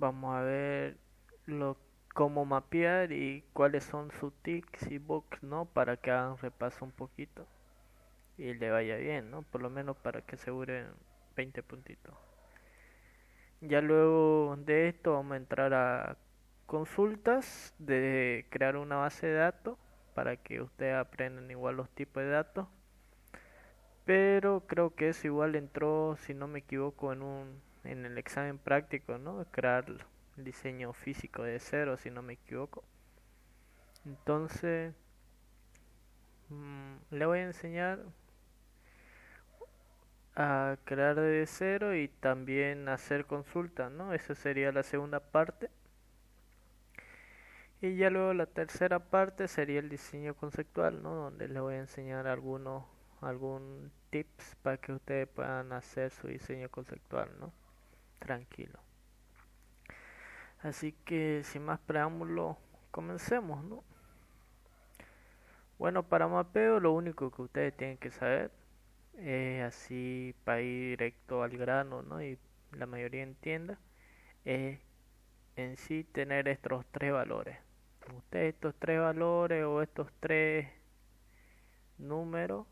Vamos a ver lo, cómo mapear y cuáles son sus tics y bugs, ¿no? Para que hagan repaso un poquito y le vaya bien, ¿no? Por lo menos para que aseguren 20 puntitos. Ya luego de esto vamos a entrar a consultas de crear una base de datos para que ustedes aprendan igual los tipos de datos. Pero creo que eso igual entró, si no me equivoco, en el examen práctico, ¿no? Crear el diseño físico de cero, si no me equivoco. Entonces, le voy a enseñar a crear de cero y también hacer consultas, ¿no? Esa sería la segunda parte. Y ya luego la tercera parte sería el diseño conceptual, ¿no? Donde les voy a enseñar algún tips para que ustedes puedan hacer su diseño conceptual, ¿no? Tranquilo. Así que sin más preámbulo, comencemos, ¿no? Bueno, para mapeo lo único que ustedes tienen que saber es así para ir directo al grano, ¿no? Y la mayoría entienda, es en sí tener estos tres valores. Ustedes estos tres valores o estos tres números,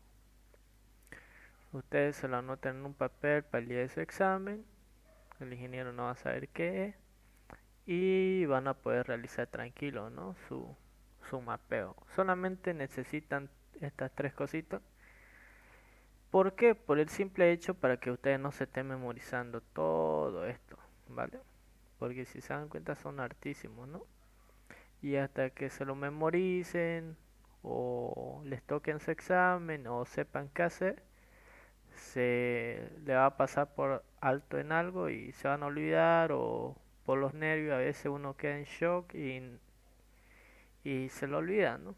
ustedes se lo anotan en un papel para el día de su examen, el ingeniero no va a saber qué es y van a poder realizar tranquilo, ¿no? Su mapeo. Solamente necesitan estas tres cositas. ¿Por qué? Por el simple hecho para que ustedes no se estén memorizando todo esto, ¿vale? Porque si se dan cuenta son hartísimos, ¿no? Y hasta que se lo memoricen o les toquen su examen o sepan qué hacer, se le va a pasar por alto en algo y se van a olvidar o por los nervios a veces uno queda en shock y se lo olvida, ¿no?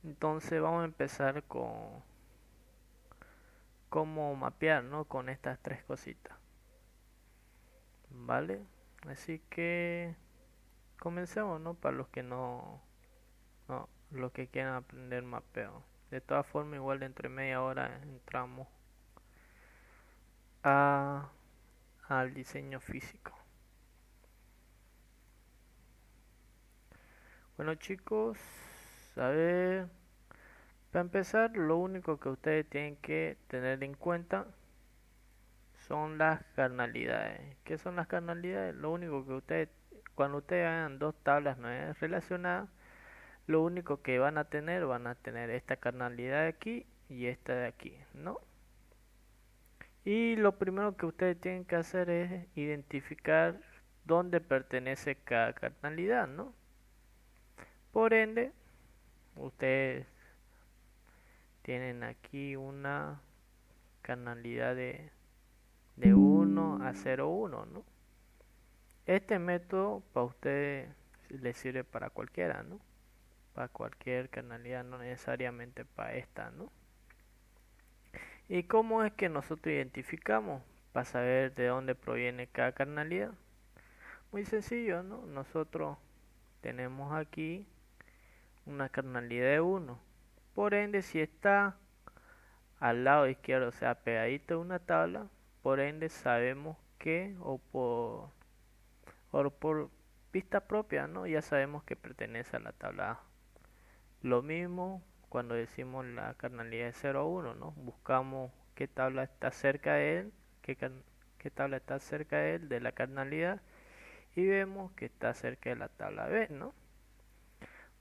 Entonces vamos a empezar con cómo mapear, ¿no? Con estas tres cositas, ¿vale? Así que comencemos, ¿no? Para los que no, los que quieran aprender mapeo. De todas formas, igual entre media hora entramos a, al diseño físico. Bueno chicos, a ver, para empezar, lo único que ustedes tienen que tener en cuenta son las carnalidades. ¿Qué son las carnalidades? Lo único que ustedes, cuando ustedes hagan dos tablas no es relacionadas, lo único que van a tener esta carnalidad de aquí y esta de aquí, ¿no? Y lo primero que ustedes tienen que hacer es identificar dónde pertenece cada carnalidad, ¿no? Por ende, ustedes tienen aquí una carnalidad de 1 a 0,1, ¿no? Este método para ustedes les sirve para cualquiera, ¿no? Para cualquier carnalidad, no necesariamente para esta, ¿no? ¿Y cómo es que nosotros identificamos para saber de dónde proviene cada carnalidad? Muy sencillo, ¿no? Nosotros tenemos aquí una carnalidad de 1. Por ende, si está al lado izquierdo, o sea, pegadito a una tabla, por ende sabemos que, o por vista propia, ¿no? Ya sabemos que pertenece a la tabla A. Lo mismo cuando decimos la carnalidad de 0 a 1, ¿no? Buscamos qué tabla está cerca de él, qué tabla está cerca de él, de la carnalidad, y vemos que está cerca de la tabla B, ¿no?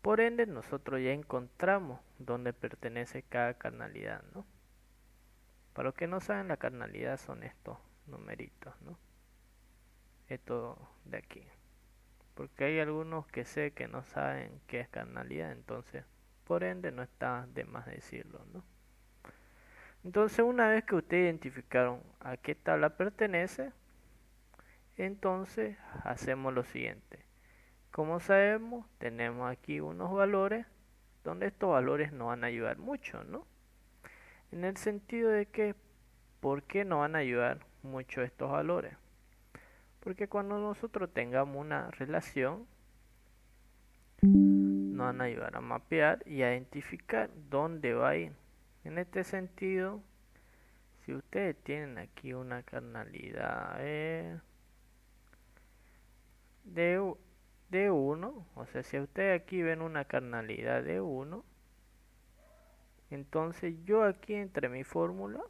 Por ende, nosotros ya encontramos dónde pertenece cada carnalidad, ¿no? Para los que no saben, la carnalidad son estos numeritos, ¿no? Esto de aquí. Porque hay algunos que sé que no saben qué es carnalidad, entonces, por ende, no está de más decirlo, ¿no? Entonces, una vez que ustedes identificaron a qué tabla pertenece, entonces hacemos lo siguiente. Como sabemos, tenemos aquí unos valores donde estos valores nos van a ayudar mucho, ¿no? En el sentido de que, ¿por qué nos van a ayudar mucho estos valores? Porque cuando nosotros tengamos una relación, nos van a ayudar a mapear y a identificar dónde va a ir. En este sentido, si ustedes tienen aquí una carnalidad, de, de 1, o sea, si ustedes aquí ven una carnalidad de 1, entonces yo aquí entre mi fórmula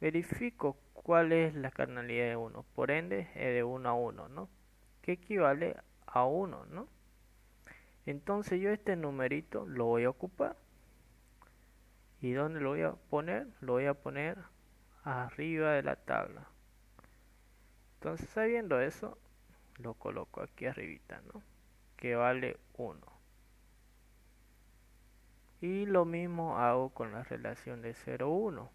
verifico cuál es la carnalidad de 1, por ende es de 1 a 1, ¿no? Que equivale a 1, ¿no? Entonces yo este numerito lo voy a ocupar. ¿Y dónde lo voy a poner? Lo voy a poner arriba de la tabla. Entonces sabiendo eso, lo coloco aquí arribita, ¿no? Que vale 1. Y lo mismo hago con la relación de 0,1.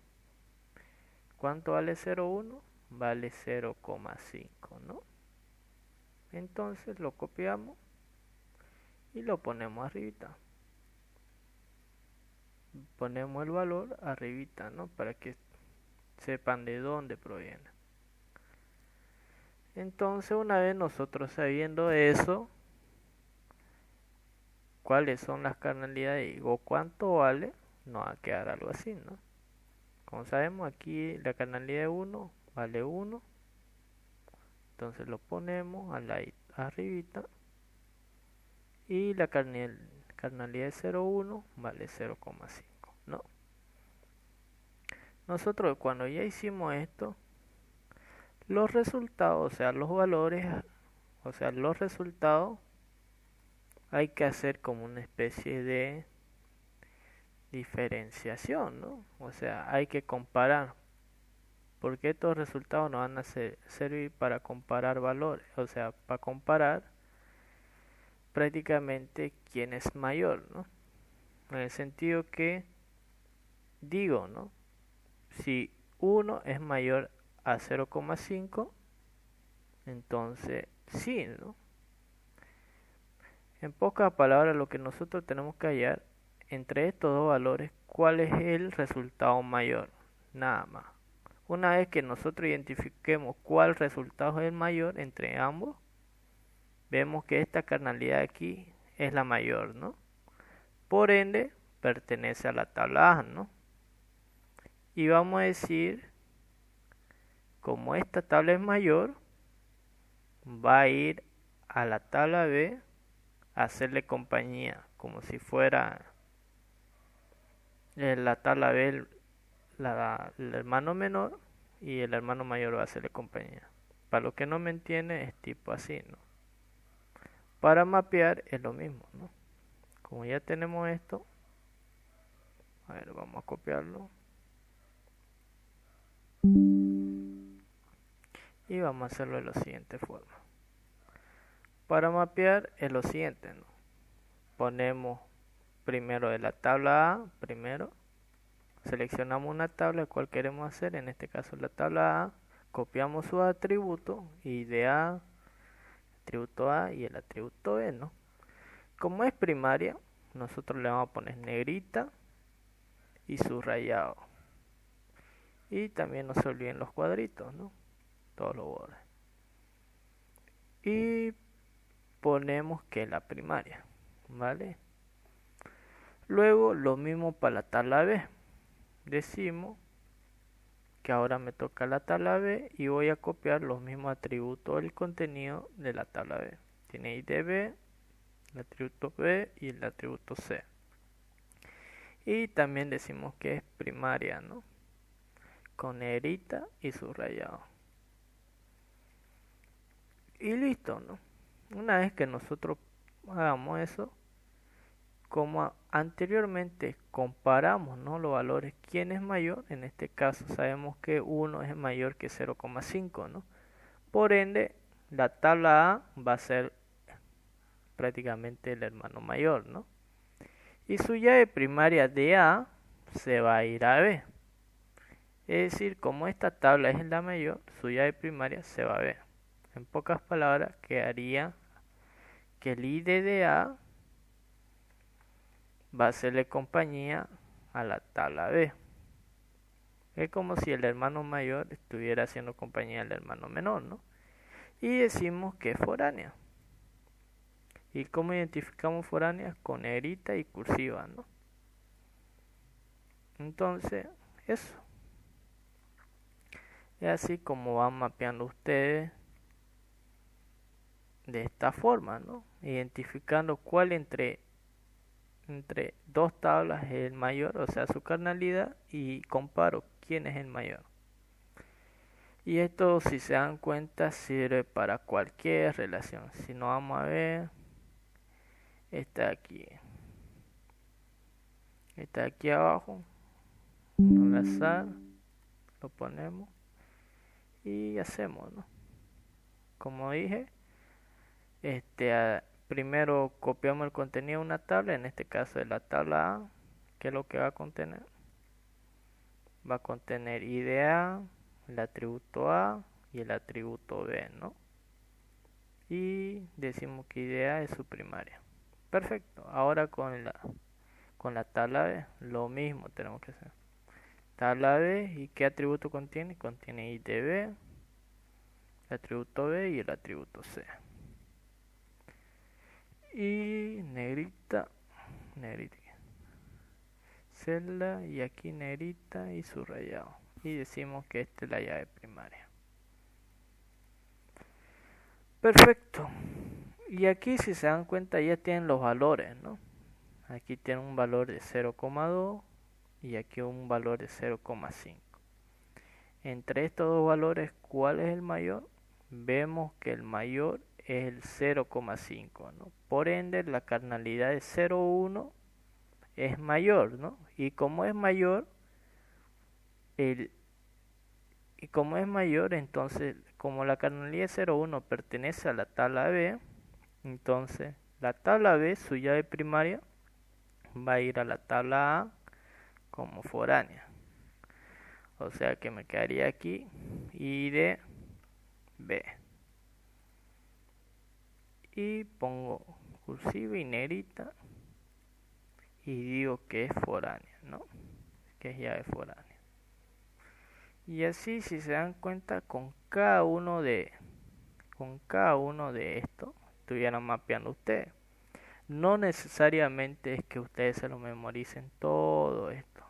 ¿Cuánto vale 0,1? Vale 0,5, ¿no? Entonces lo copiamos y lo ponemos arribita. Ponemos el valor arribita, ¿no? Para que sepan de dónde proviene. Entonces una vez nosotros sabiendo eso, cuáles son las carnalidades o cuánto vale, nos va a quedar algo así, ¿no? Como sabemos aquí la carnalidad de 1 vale 1, entonces lo ponemos a la arribita y la carnalidad de 0,1 vale 0,5, ¿no? Nosotros cuando ya hicimos esto, los resultados, o sea, los valores, o sea, los resultados, hay que hacer como una especie de diferenciación, ¿no? O sea, hay que comparar, porque estos resultados nos van a servir para comparar valores, o sea, para comparar prácticamente quién es mayor, ¿no? En el sentido que digo, ¿no? Si 1 es mayor a 0,5, entonces sí, ¿no? En pocas palabras, lo que nosotros tenemos que hallar entre estos dos valores, cuál es el resultado mayor, nada más. Una vez que nosotros identifiquemos cuál resultado es el mayor entre ambos, vemos que esta carnalidad aquí es la mayor, ¿no? Por ende, pertenece a la tabla A, ¿no? Y vamos a decir, como esta tabla es mayor, va a ir a la tabla B a hacerle compañía, como si fuera la tabla B el hermano menor y el hermano mayor va a hacerle compañía. Para lo que no me entiende es tipo así, ¿no? Para mapear es lo mismo, ¿no? Como ya tenemos esto, a ver, vamos a copiarlo y vamos a hacerlo de la siguiente forma. Para mapear es lo siguiente, ¿no? Ponemos primero de la tabla A, primero seleccionamos una tabla cual queremos hacer, en este caso la tabla A, copiamos sus atributos y de A, atributo A y el atributo B, ¿no? Como es primaria, nosotros le vamos a poner negrita y subrayado. Y también no se olviden los cuadritos, ¿no? Todos los bordes. Y ponemos que es la primaria, ¿vale? Luego lo mismo para la tabla B. Decimos que ahora me toca la tabla B y voy a copiar los mismos atributos del contenido de la tabla B. Tiene ID B, el atributo B y el atributo C. Y también decimos que es primaria, ¿no? Con negrita y subrayado. Y listo, ¿no? Una vez que nosotros hagamos eso, como anteriormente comparamos, ¿no?, los valores, quién es mayor, en este caso sabemos que 1 es mayor que 0,5, ¿no? Por ende, la tabla A va a ser prácticamente el hermano mayor, ¿no? Y su llave primaria de A se va a ir a B. Es decir, como esta tabla es la mayor, su llave primaria se va a B. En pocas palabras, quedaría que el ID de A va a hacerle compañía a la tabla B. Es como si el hermano mayor estuviera haciendo compañía al hermano menor, ¿no? Y decimos que es foránea. ¿Y cómo identificamos foránea? Con negrita y cursiva, ¿no? Entonces, eso. Es así como van mapeando ustedes de esta forma, ¿no? Identificando cuál entre dos tablas es el mayor, o sea, su carnalidad, y comparo quién es el mayor. Y esto, si se dan cuenta, sirve para cualquier relación. Si no, vamos a ver, está aquí, está aquí abajo, al azar, lo ponemos y hacemos, ¿no? Como dije, primero copiamos el contenido de una tabla, en este caso de la tabla A, que es lo que va a contener. Va a contener idea, el atributo A y el atributo B, ¿no? Y decimos que idea es su primaria. Perfecto. Ahora con la tabla B, lo mismo tenemos que hacer. Tabla B, ¿y qué atributo contiene? Contiene id B, el atributo B y el atributo C. Y negrita, negrita, celda, y aquí negrita y subrayado. Y decimos que esta es la llave primaria. Perfecto. Y aquí, si se dan cuenta, ya tienen los valores, ¿no? Aquí tienen un valor de 0,2 y aquí un valor de 0,5. Entre estos dos valores, ¿cuál es el mayor? Vemos que el mayor es el 0,5, ¿no? Por ende, la carnalidad de 0,1 es mayor, ¿no? Y como es mayor, entonces, como la carnalidad de 0,1 pertenece a la tabla B, entonces la tabla B, su llave primaria, va a ir a la tabla A como foránea. O sea que me quedaría aquí I de B. Y pongo cursiva y negrita y digo que es foránea, ¿no? Que es llave foránea. Y así, si se dan cuenta, con cada uno de estos estuvieran mapeando ustedes. No necesariamente es que ustedes se lo memoricen todo esto.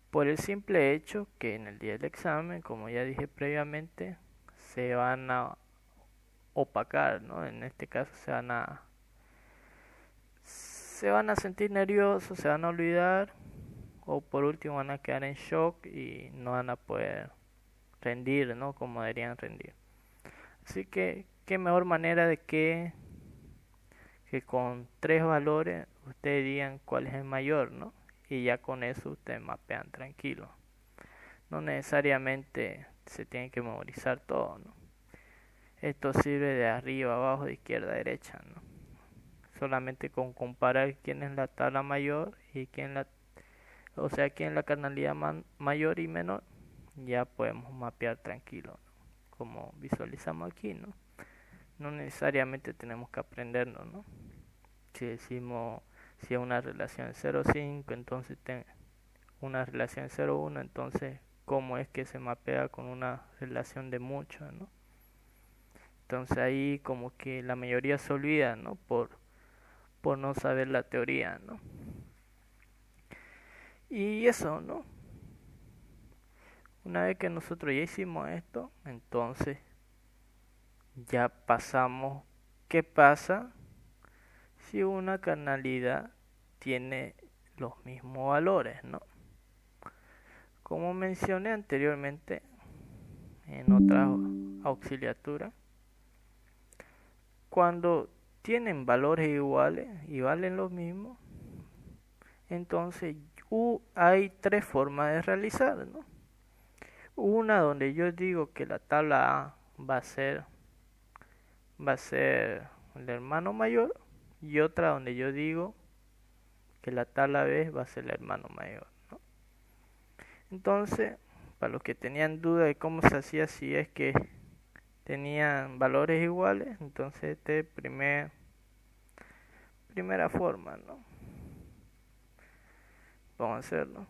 Por el simple hecho que en el día del examen, como ya dije previamente, se van a opacar, ¿no? En este caso se van a sentir nerviosos, se van a olvidar, o por último van a quedar en shock y no van a poder rendir, ¿no? Como deberían rendir. Así que qué mejor manera de que con 3 valores ustedes digan cuál es el mayor, ¿no? Y ya con eso ustedes mapean tranquilo. No necesariamente se tiene que memorizar todo, ¿no? Esto sirve de arriba, abajo, de izquierda a derecha, ¿no? Solamente con comparar quién es la tabla mayor y quién es la carnalidad mayor y menor, ya podemos mapear tranquilo, ¿no? Como visualizamos aquí, ¿no? No necesariamente tenemos que aprenderlo, ¿no? Si decimos si es una relación 0,5, entonces una relación 0,1, entonces cómo es que se mapea con una relación de mucho, ¿no? Entonces ahí como que la mayoría se olvida, ¿no? Por no saber la teoría, ¿no? Y eso, ¿no? Una vez que nosotros ya hicimos esto, entonces ya pasamos. ¿Qué pasa si una carnalidad tiene los mismos valores, ¿no? Como mencioné anteriormente en otra auxiliatura, cuando tienen valores iguales y valen lo mismo, entonces hay 3 formas de realizar, ¿no? Una donde yo digo que la tabla A va a ser el hermano mayor, y otra donde yo digo que la tabla B va a ser el hermano mayor, ¿no? Entonces, para los que tenían duda de cómo se hacía, si es que tenían valores iguales, entonces primera forma, ¿no? Vamos a hacerlo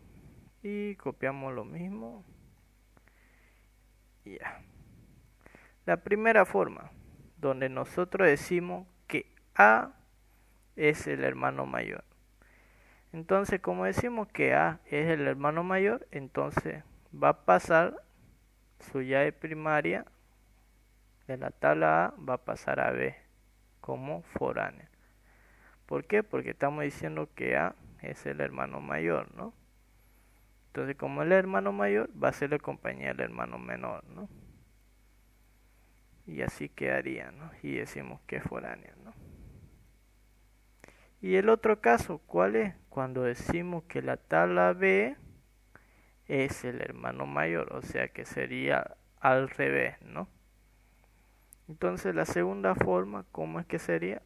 y copiamos lo mismo y ya. La primera forma, donde nosotros decimos que A es el hermano mayor. Entonces, como decimos que A es el hermano mayor, entonces va a pasar su llave primaria de la tabla A va a pasar a B como foránea. ¿Por qué? Porque estamos diciendo que A es el hermano mayor, ¿no? Entonces, como el hermano mayor, va a ser la compañía del hermano menor, ¿no? Y así quedaría, ¿no? Y decimos que es foránea, ¿no? Y el otro caso, ¿cuál es? Cuando decimos que la tabla B es el hermano mayor, o sea que sería al revés, ¿no? Entonces la segunda forma, ¿cómo es que sería?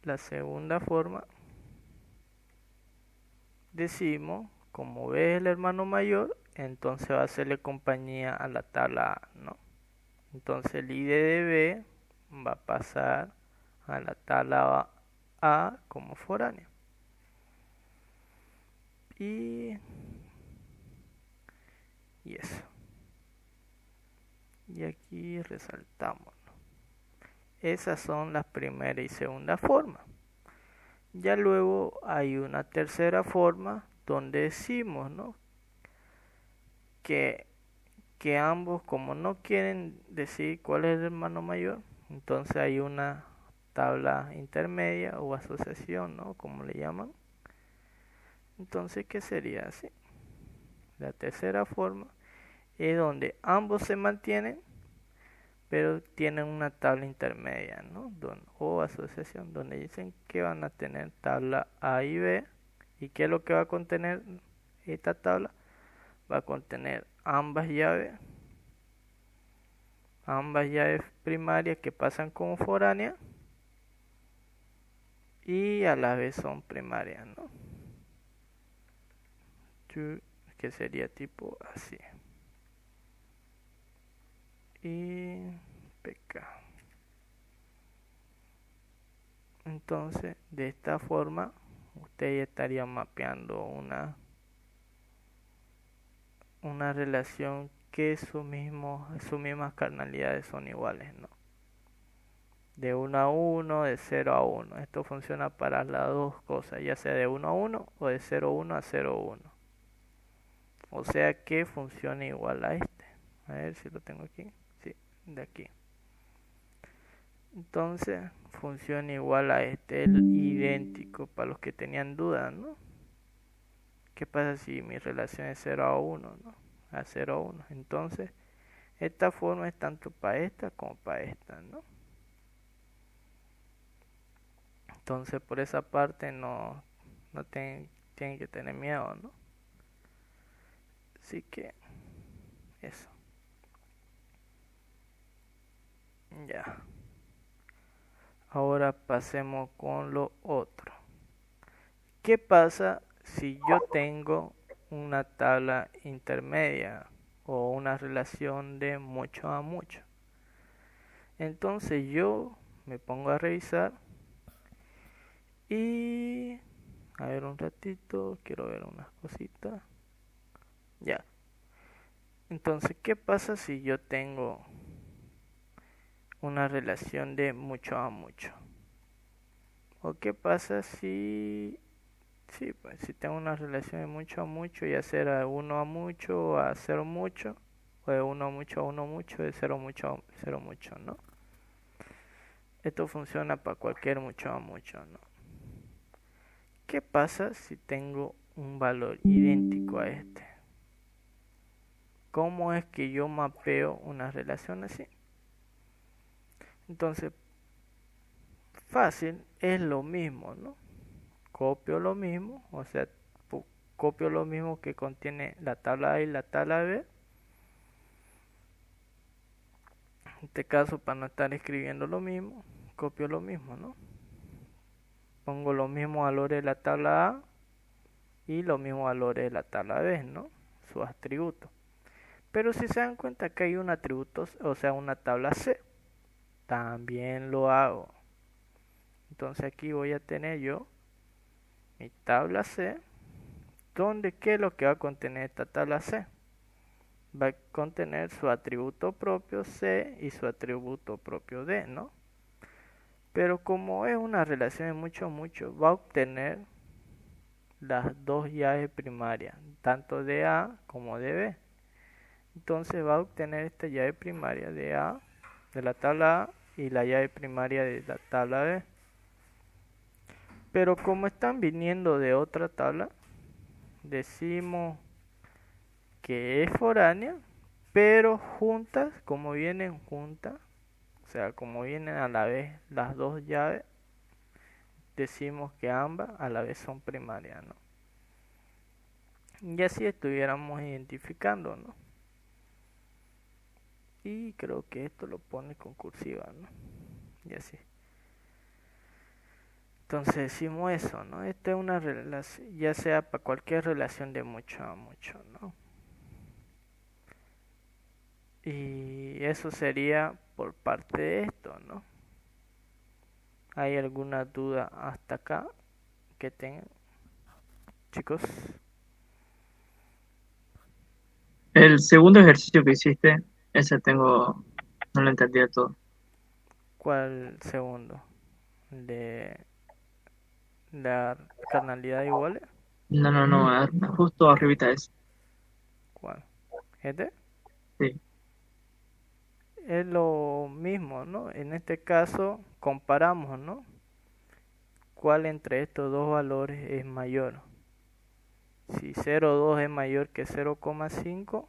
La segunda forma, decimos, como B es el hermano mayor, entonces va a hacerle compañía a la tabla A, ¿no? Entonces el ID de B va a pasar a la tabla A como foránea. Y eso. Y aquí resaltamos, ¿no? Esas son las primera y segunda formas. Ya luego hay una tercera forma donde decimos, ¿no? que, que ambos, como no quieren decir cuál es el hermano mayor, entonces hay una tabla intermedia o asociación, ¿no? Como le llaman. Entonces, ¿qué sería así? La tercera forma es donde ambos se mantienen, pero tienen una tabla intermedia, ¿no? O asociación, donde dicen que van a tener tabla A y B. ¿Y qué es lo que va a contener esta tabla? Va a contener ambas llaves primarias que pasan como foráneas y a la vez son primarias, ¿no? Que sería tipo así. Y PK. Entonces, de esta forma, usted ya estaría mapeando una relación que sus mismas carnalidades son iguales, ¿no? De 1 a 1, de 0 a 1. Esto funciona para las dos cosas, ya sea de 1 a 1 o de 0 a 1 a 0 a 1. O sea que funciona igual a este. A ver si lo tengo aquí. Sí, de aquí. Entonces funciona igual a este, el idéntico para los que tenían dudas, ¿no? ¿Qué pasa si mi relación es 0 a 1, ¿no? A 0 a 1. Entonces, esta forma es tanto para esta como para esta, ¿no? Entonces, por esa parte no tienen que tener miedo, ¿no? Así que, eso. Ya. Ahora pasemos con lo otro. ¿Qué pasa si yo tengo una tabla intermedia o una relación de mucho a mucho? Entonces yo me pongo a revisar y a ver un ratito, quiero ver unas cositas. Ya. Entonces, ¿qué pasa si yo tengo una relación de mucho a mucho? ¿O qué pasa si sí, pues si tengo una relación de mucho a mucho, ya sea de 1 a mucho a 0 mucho, o de 1 a mucho a 1 mucho, de 0 mucho a 0 mucho, ¿no? Esto funciona para cualquier mucho a mucho, ¿no? ¿Qué pasa si tengo un valor idéntico a este? ¿Cómo es que yo mapeo una relación así? Entonces, fácil, es lo mismo, ¿no? Copio lo mismo, o sea, copio lo mismo que contiene la tabla A y la tabla B. En este caso, para no estar escribiendo lo mismo, copio lo mismo, ¿no? Pongo los mismos valores de la tabla A y los mismos valores de la tabla B, ¿no? Sus atributos. Pero si se dan cuenta que hay un atributo, o sea, una tabla C, también lo hago. Entonces aquí voy a tener yo mi tabla C, donde ¿qué es lo que va a contener esta tabla C? Va a contener su atributo propio C y su atributo propio D, ¿no? Pero como es una relación de mucho a mucho, va a obtener las dos llaves primarias, tanto de A como de B. entonces va a obtener esta llave primaria de A, de la tabla A, y la llave primaria de la tabla B. Pero como están viniendo de otra tabla, decimos que es foránea, pero juntas, como vienen juntas, o sea, como vienen a la vez las dos llaves, decimos que ambas a la vez son primarias, ¿no? Y así estuviéramos identificando, ¿no? Y creo que esto lo pone con cursiva, ¿no? Y así. Entonces decimos eso, ¿no? Esta es una relación, ya sea para cualquier relación de mucho a mucho, ¿no? Y eso sería por parte de esto, ¿no? ¿Hay alguna duda hasta acá que tengan, chicos? El segundo ejercicio que hiciste, ese tengo, no lo entendí de todo. ¿Cuál segundo? ¿De la carnalidad iguales? No, no, no, justo arribita de eso. ¿Cuál? ¿Este? Sí. Es lo mismo, ¿no? En este caso comparamos, ¿no? ¿Cuál entre estos dos valores es mayor? Si 0,2 es mayor que 0,5,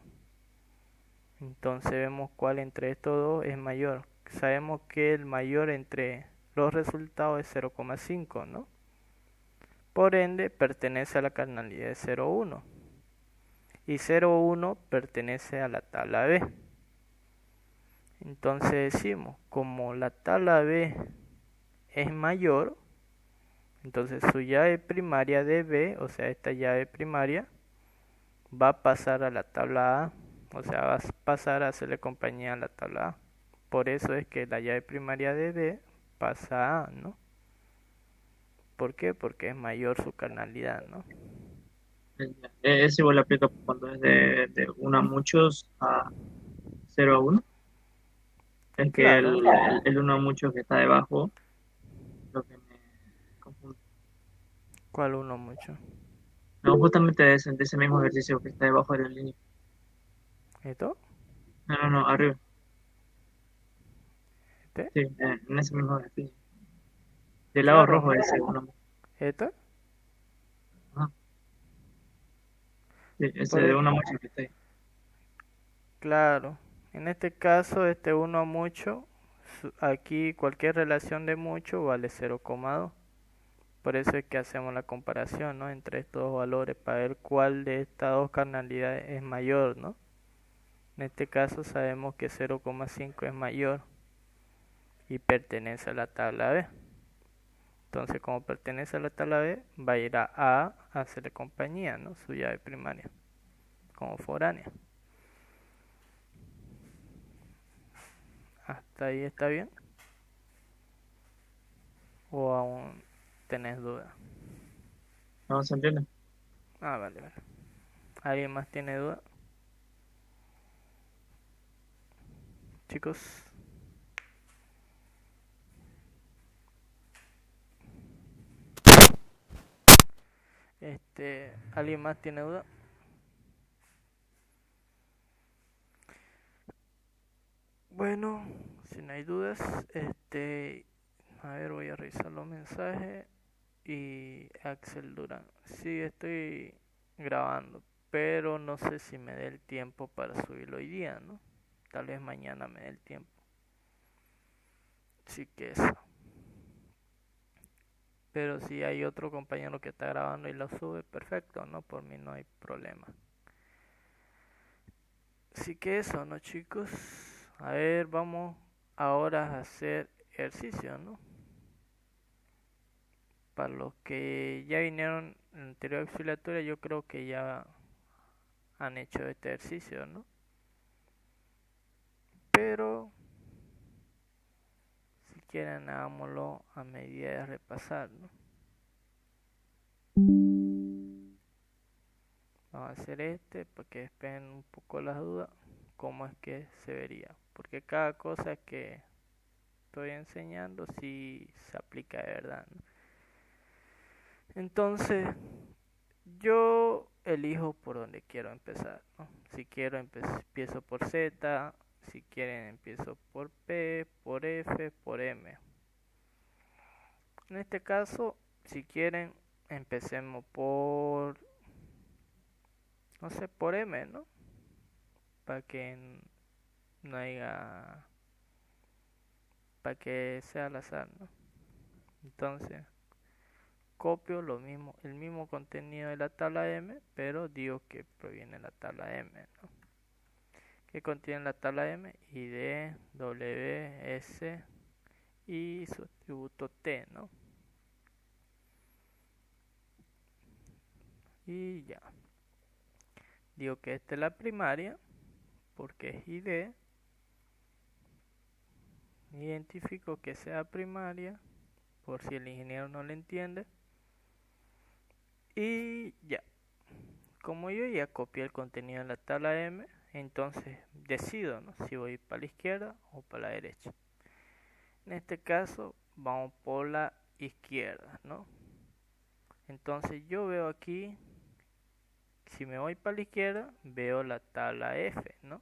entonces vemos cuál entre estos dos es mayor. Sabemos que el mayor entre los resultados es 0,5, ¿no? Por ende, pertenece a la carnalidad de 0,1. Y 0,1 pertenece a la tabla B. Entonces decimos, como la tabla B es mayor, entonces su llave primaria de B, o sea, esta llave primaria, va a pasar a la tabla A, o sea, va a pasar a hacerle compañía a la tabla A. Por eso es que la llave primaria de B pasa a A, ¿no? ¿Por qué? Porque es mayor su carnalidad, ¿no? Ese igual aplica cuando es de 1 a muchos a 0 a 1. Es que Claro, el 1 a muchos que está debajo, lo que me confunde. ¿cuál uno mucho? No, justamente de ese mismo ejercicio que está debajo de la línea. ¿Esto? No, no, no, arriba. ¿Este? Sí, en ese mismo ejercicio. Del lado Claro, rojo ese uno. ¿esto? Ajá. Sí, ese Por de e- 1 a muchos que está ahí. claro, en este caso, este uno a mucho, aquí cualquier relación de mucho vale 0,2. Por eso es que hacemos la comparación, ¿no? Entre estos dos valores para ver cuál de estas dos carnalidades es mayor, ¿no? En este caso sabemos que 0,5 es mayor y pertenece a la tabla B. Entonces, como pertenece a la tabla B, va a ir a A a hacerle compañía, ¿no? Su llave primaria, como foránea. ¿Hasta ahí está bien? ¿O aún tenés dudas? ¿No se entiende? Ah, vale, vale. ¿Alguien más tiene duda? Chicos, ¿alguien más tiene duda? Bueno, si no hay dudas, a ver, voy a revisar los mensajes. Y Axel Durán, sí, estoy grabando, pero no sé si me dé el tiempo para subirlo hoy día, ¿no? Tal vez mañana me dé el tiempo. Sí que eso. Pero si hay otro compañero que está grabando y lo sube, perfecto, ¿no? Por mí no hay problema. Así que eso, ¿no, chicos? A ver, vamos ahora a hacer ejercicio, ¿no? Para los que ya vinieron en la anterior auxiliatoria, yo creo que ya han hecho este ejercicio, ¿no? Pero si quieren, hagámoslo a medida de repasar, ¿no? Vamos a hacer para que esperen un poco las dudas, cómo es que se vería. Porque cada cosa que estoy enseñando sí se aplica de verdad, ¿no? Entonces, yo elijo por donde quiero empezar, ¿no? Si quiero empiezo por Z, si quieren empiezo por P, por F, por M. En este caso, si quieren, empecemos por, no sé, por M, ¿no? Para que no haya, para que sea al azar, ¿no? Entonces, copio lo mismo, el mismo contenido de la tabla M, pero digo que proviene de la tabla M, ¿no? Que contiene la tabla M, ID, W, S y su atributo T, ¿no? Y ya. Digo que esta es la primaria, porque es ID. Identifico que sea primaria, por si el ingeniero no le entiende. Y ya. Como yo ya copié el contenido de la tabla M, entonces decido, ¿no? Si voy para la izquierda o para la derecha. En este caso vamos por la izquierda, ¿no? Entonces yo veo aquí, si me voy para la izquierda, veo la tabla F, ¿no?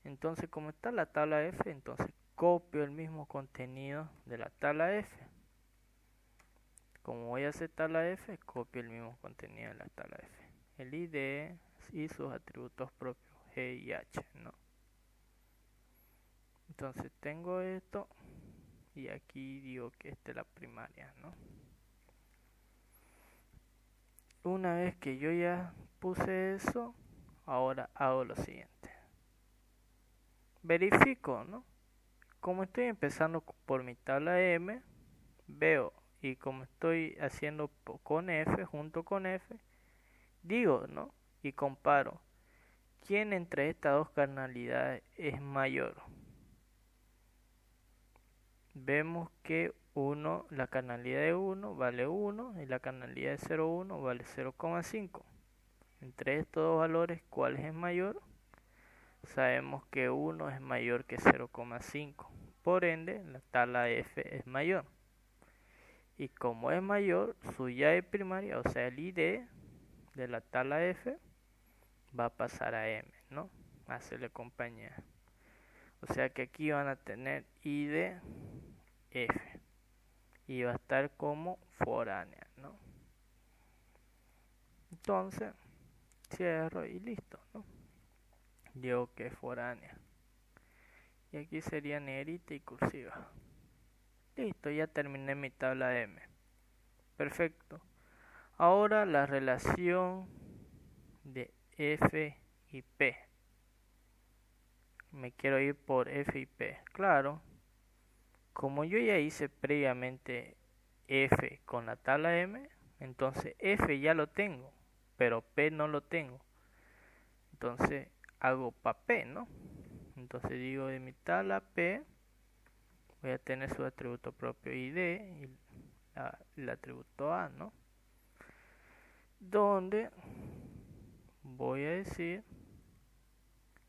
Entonces como está la tabla F, entonces copio el mismo contenido de la tabla F. Como voy a hacer tabla F, copio el mismo contenido de la tabla F. El ID y sus atributos propios, G y H, ¿no? Entonces tengo esto y aquí digo que esta es la primaria, ¿no? Una vez que yo ya puse eso, ahora hago lo siguiente. Verifico, ¿no? Como estoy empezando por mi tabla M, veo, y como estoy haciendo con F, junto con F, digo, ¿no? Y comparo. ¿Quién entre estas dos carnalidades es mayor? Vemos que la carnalidad de 1 vale 1 y la carnalidad de 0,1 vale 0,5. Entre estos dos valores, ¿cuál es mayor? Sabemos que 1 es mayor que 0,5. Por ende, la tabla F es mayor. Y como es mayor, su llave primaria, o sea el ID de la tabla F, va a pasar a M, ¿no? A hacerle compañía. O sea que aquí van a tener ID F. Y va a estar como foránea, ¿no? Entonces, cierro y listo, ¿no? Digo que es foránea. Y aquí sería negrita y cursiva. Listo, ya terminé mi tabla M. Perfecto. Ahora la relación de F y P. Me quiero ir por F y P. Claro, como yo ya hice previamente F con la tabla M, entonces F ya lo tengo, pero P no lo tengo. Entonces hago para P, ¿no? Entonces digo de mi tabla P voy a tener su atributo propio ID y el atributo A, ¿no? Donde voy a decir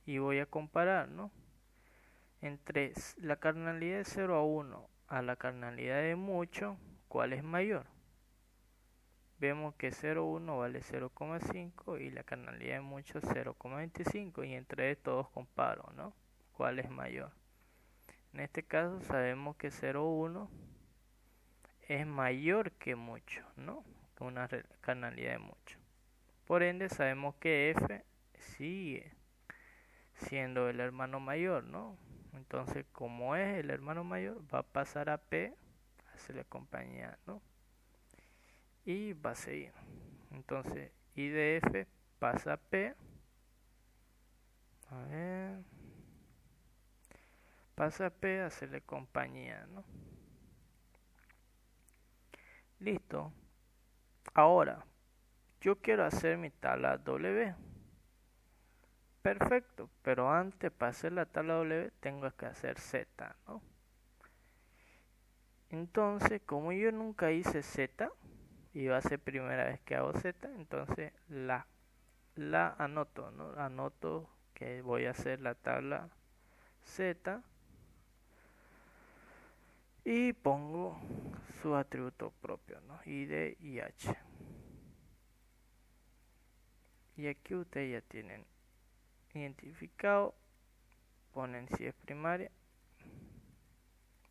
y voy a comparar, ¿no? Entre la carnalidad de 0 a 1 a la carnalidad de mucho, ¿cuál es mayor? Vemos que 0,1 vale 0,5 y la carnalidad de mucho 0,25 y entre estos dos comparo, ¿no? ¿Cuál es mayor? En este caso sabemos que 0,1 es mayor que mucho, ¿no? Que una carnalidad de mucho. Por ende sabemos que F sigue siendo el hermano mayor, ¿no? Entonces como es el hermano mayor va a pasar a P, a hacerle compañía, ¿no? Y va a seguir. Entonces I de F pasa a P. A ver. Pasa a P a hacerle compañía, ¿no? Listo. Ahora, yo quiero hacer mi tabla W. Perfecto, pero antes para hacer la tabla W tengo que hacer Z, ¿no? Entonces, como yo nunca hice Z, y va a ser primera vez que hago Z, entonces la anoto, ¿no? Anoto que voy a hacer la tabla Z y pongo su atributo propio, ¿no? ID y H. Y aquí ustedes ya tienen identificado, ponen si es primaria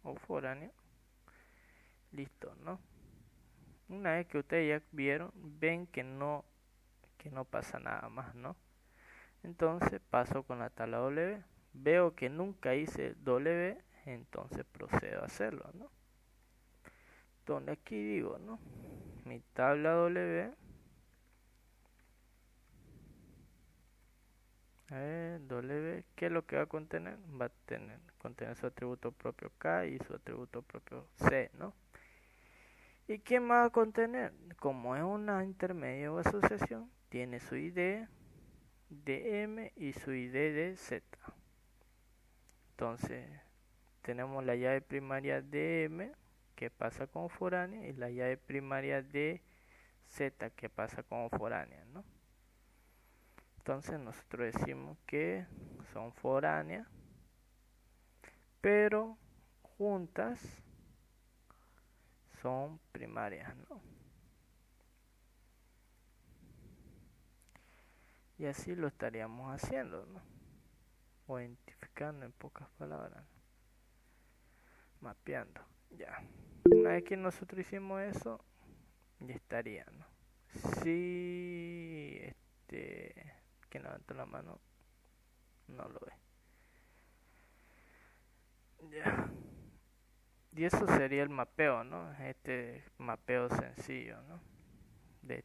o foránea, listo, ¿no? Una vez que ustedes ya vieron, ven que no pasa nada más, ¿no? Entonces paso con la tabla W, veo que nunca hice W, entonces procedo a hacerlo, ¿no? Donde aquí digo, ¿no? Mi tabla W, W, ¿qué es lo que va a contener? Va a contener su atributo propio K y su atributo propio C, ¿no? ¿Y qué más va a contener? Como es una intermedia o asociación, tiene su ID de M y su ID de Z. Entonces, tenemos la llave primaria de M, que pasa como foránea, y la llave primaria de Z, que pasa como foránea, ¿no? Entonces, nosotros decimos que son foráneas, pero juntas son primarias, ¿no? Y así lo estaríamos haciendo, ¿no? O identificando en pocas palabras, mapeando, ya. Una vez que nosotros hicimos eso, ya estaría, ¿no? Si quien levantó la mano no lo ve. Ya. Y eso sería el mapeo, ¿no? Este mapeo sencillo, ¿no? De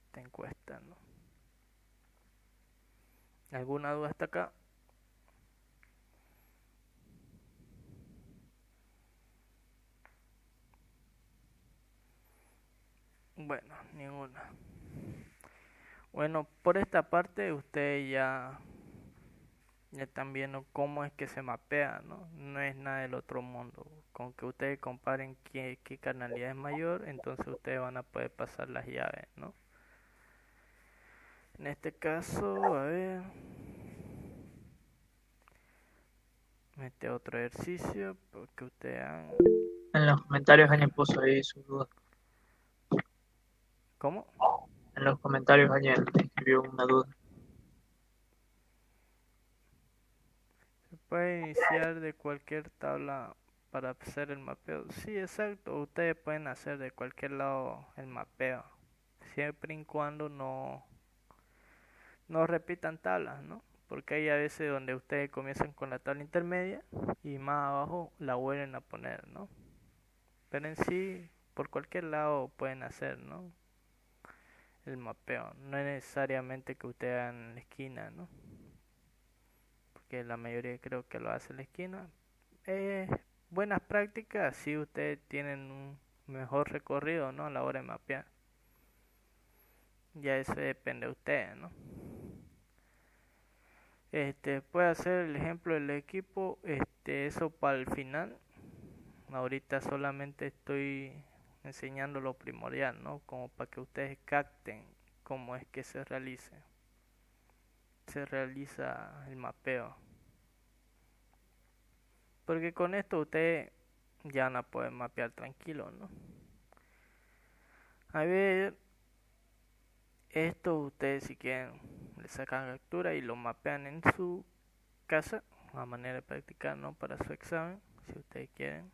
esta encuesta, ¿no? ¿Alguna duda hasta acá? Bueno, ninguna. Bueno, por esta parte ustedes ya están viendo cómo es que se mapea, ¿no? No es nada del otro mundo. Con que ustedes comparen qué carnalidad es mayor, entonces ustedes van a poder pasar las llaves, ¿no? En este caso, a ver, mete otro ejercicio porque ustedes han... En los comentarios alguien puso ahí sus dudas. ¿Cómo? En los comentarios alguien escribió una duda. Se puede iniciar de cualquier tabla para hacer el mapeo. Sí, exacto. Ustedes pueden hacer de cualquier lado el mapeo. Siempre y cuando no repitan tablas, ¿no? Porque hay a veces donde ustedes comienzan con la tabla intermedia y más abajo la vuelven a poner, ¿no? Pero en sí, por cualquier lado pueden hacer, ¿no? El mapeo. No es necesariamente que ustedes hagan en la esquina, ¿no? Porque la mayoría creo que lo hace en la esquina. Buenas prácticas si ustedes tienen un mejor recorrido, ¿no? A la hora de mapear. Ya eso depende de ustedes, ¿no? Puede hacer el ejemplo del equipo, eso para el final. Ahorita solamente estoy enseñando lo primordial, ¿no? Como para que ustedes capten cómo es que se realiza el mapeo. Porque con esto ustedes ya no pueden mapear tranquilo, ¿no? A ver, esto ustedes si quieren le sacan captura y lo mapean en su casa a manera de practicar, ¿no? Para su examen, si ustedes quieren.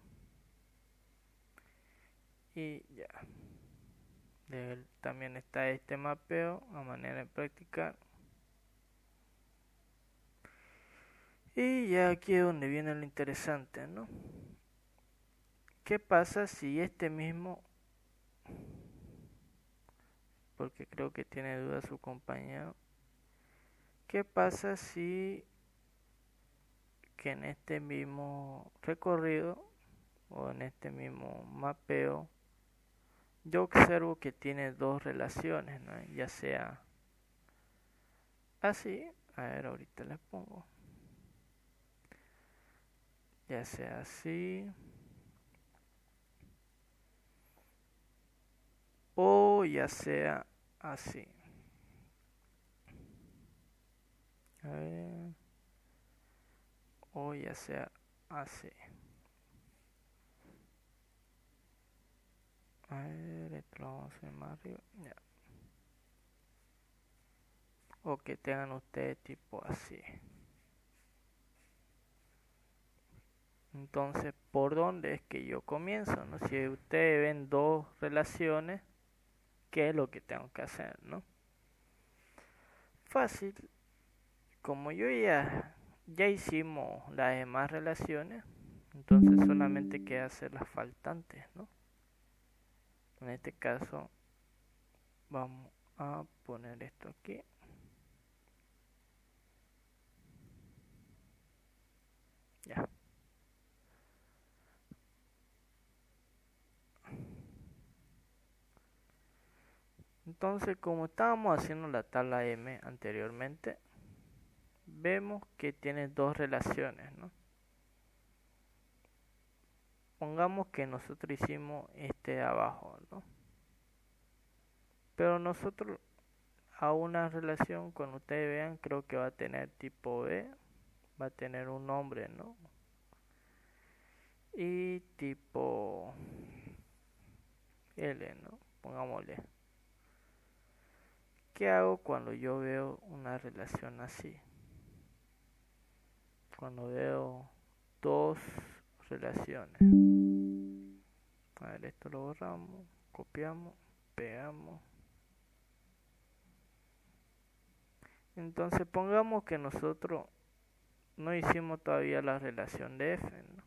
Y ya. También está este mapeo a manera de practicar. Y ya aquí es donde viene lo interesante, ¿no? ¿Qué pasa si este mismo, porque creo que tiene duda su compañero, qué pasa si que en este mismo recorrido o en este mismo mapeo yo observo que tiene dos relaciones, ¿no? Ya sea así, a ver, ahorita les pongo, ya sea así o ya sea así. A ver, o ya sea así. A ver, esto lo vamos a hacer más arriba. Ya. o que tengan ustedes tipo así. Entonces, ¿por dónde es que yo comienzo, no? Si ustedes ven dos relaciones, ¿qué es lo que tengo que hacer, no? Fácil, como ya hicimos las demás relaciones, entonces solamente queda hacer las faltantes, ¿no? En este caso, vamos a poner esto aquí. Ya. Entonces, como estábamos haciendo la tabla M anteriormente, vemos que tiene dos relaciones, ¿no? Pongamos que nosotros hicimos este de abajo, ¿no? Pero nosotros a una relación, cuando ustedes vean, creo que va a tener tipo B, va a tener un nombre, ¿no? Y tipo L, ¿no? Pongámosle. ¿Qué hago cuando yo veo una relación así? Cuando veo dos relaciones. A ver, esto lo borramos, copiamos, pegamos. Entonces pongamos que nosotros no hicimos todavía la relación de F, ¿no?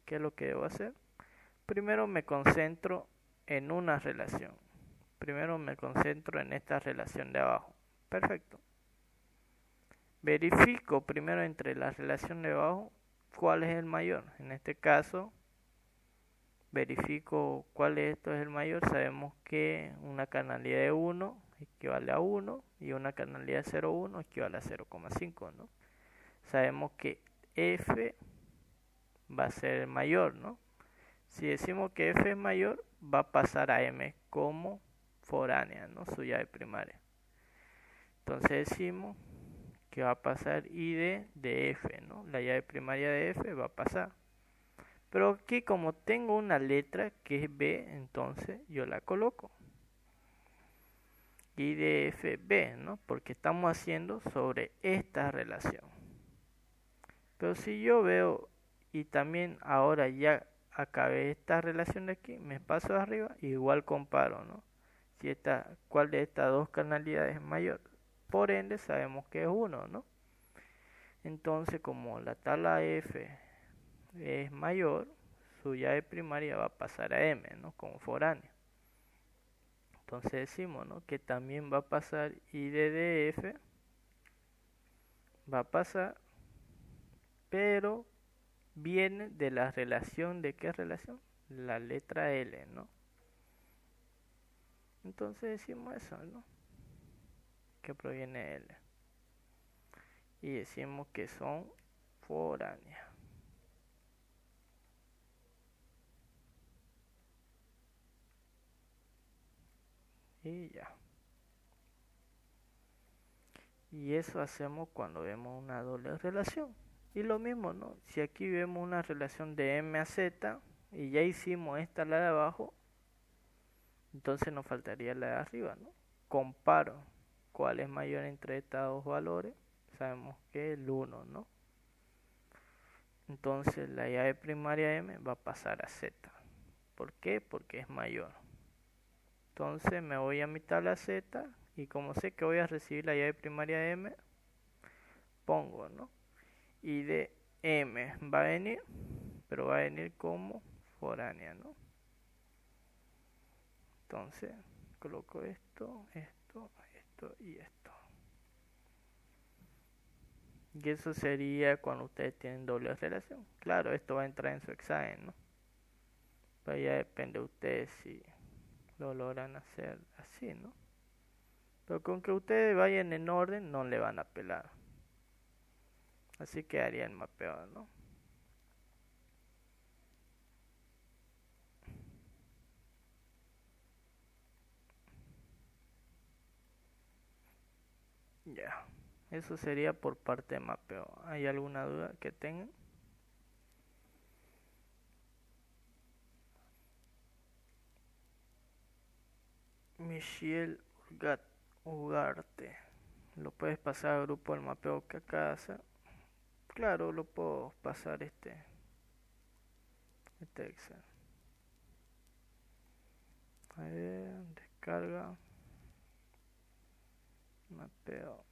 ¿Qué es lo que debo hacer? Primero me concentro en una relación. Primero me concentro en esta relación de abajo. Perfecto. Verifico primero entre la relación de abajo cuál es el mayor. En este caso, verifico cuál de estos es el mayor. Sabemos que una canalidad de 1 equivale a 1 y una canalidad de 0,1 equivale a 0,5, ¿no? Sabemos que F va a ser el mayor, ¿no? Si decimos que F es mayor, va a pasar a M como foránea, ¿no? Su llave primaria. Entonces decimos que va a pasar ID de F, ¿no? La llave primaria de F va a pasar. Pero aquí como tengo una letra que es B, entonces yo la coloco. ID de F, B, ¿no? Porque estamos haciendo sobre esta relación. Pero si yo veo y también ahora ya acabé esta relación de aquí, me paso de arriba, igual comparo, ¿no? Si cuál de estas dos canalidades es mayor. Por ende sabemos que es 1, ¿no? Entonces como la tabla F es mayor, su llave primaria va a pasar a M, ¿no? Como foránea. Entonces decimos, ¿no? Que también va a pasar ID de F, va a pasar, pero viene de la relación, ¿de qué relación? La letra L, ¿no? Entonces decimos eso, ¿no? Que proviene de L. Y decimos que son foráneas. Y ya. Y eso hacemos cuando vemos una doble relación. Y lo mismo, ¿no? Si aquí vemos una relación de M a Z y ya hicimos esta, la de abajo, entonces nos faltaría la de arriba, ¿no? Comparo cuál es mayor entre estos dos valores. Sabemos que el 1, ¿no? Entonces la llave primaria M va a pasar a Z. ¿Por qué? Porque es mayor. Entonces me voy a mi tabla Z y como sé que voy a recibir la llave primaria M, pongo, ¿no? Y de M va a venir, pero va a venir como foránea, ¿no? Entonces coloco esto, esto, esto y esto. Y eso sería cuando ustedes tienen doble relación. Claro, esto va a entrar en su examen, ¿no? Pero ya depende de ustedes si lo logran hacer así, ¿no? Pero con que ustedes vayan en orden no le van a pelar. Así quedaría el mapeo, ¿no? Ya. Eso sería por parte de mapeo. ¿Hay alguna duda que tengan? Michelle Ugarte. lo puedes pasar al grupo del mapeo que acá hace. Claro, lo puedo pasar este Excel. A ver, descarga, mapeo.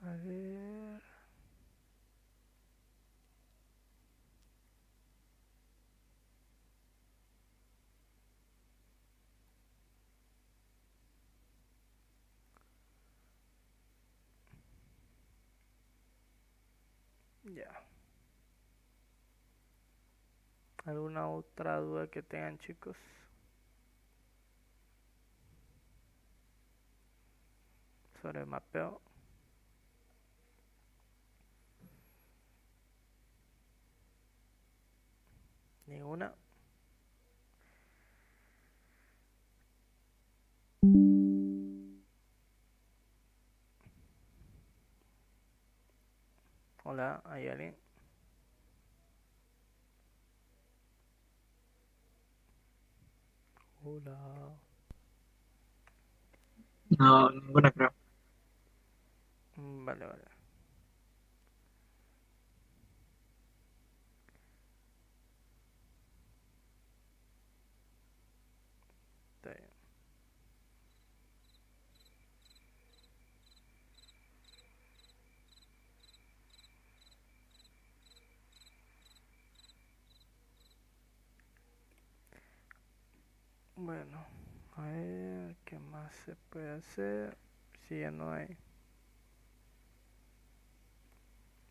A ver. Ya. ¿Alguna otra duda que tengan, chicos? Sobre el mapeo. Ninguna. Hola, ¿hay alguien? Hola. No, ninguna creo. Vale, vale. Está bien. Bueno, a ver qué más se puede hacer. Si ya no hay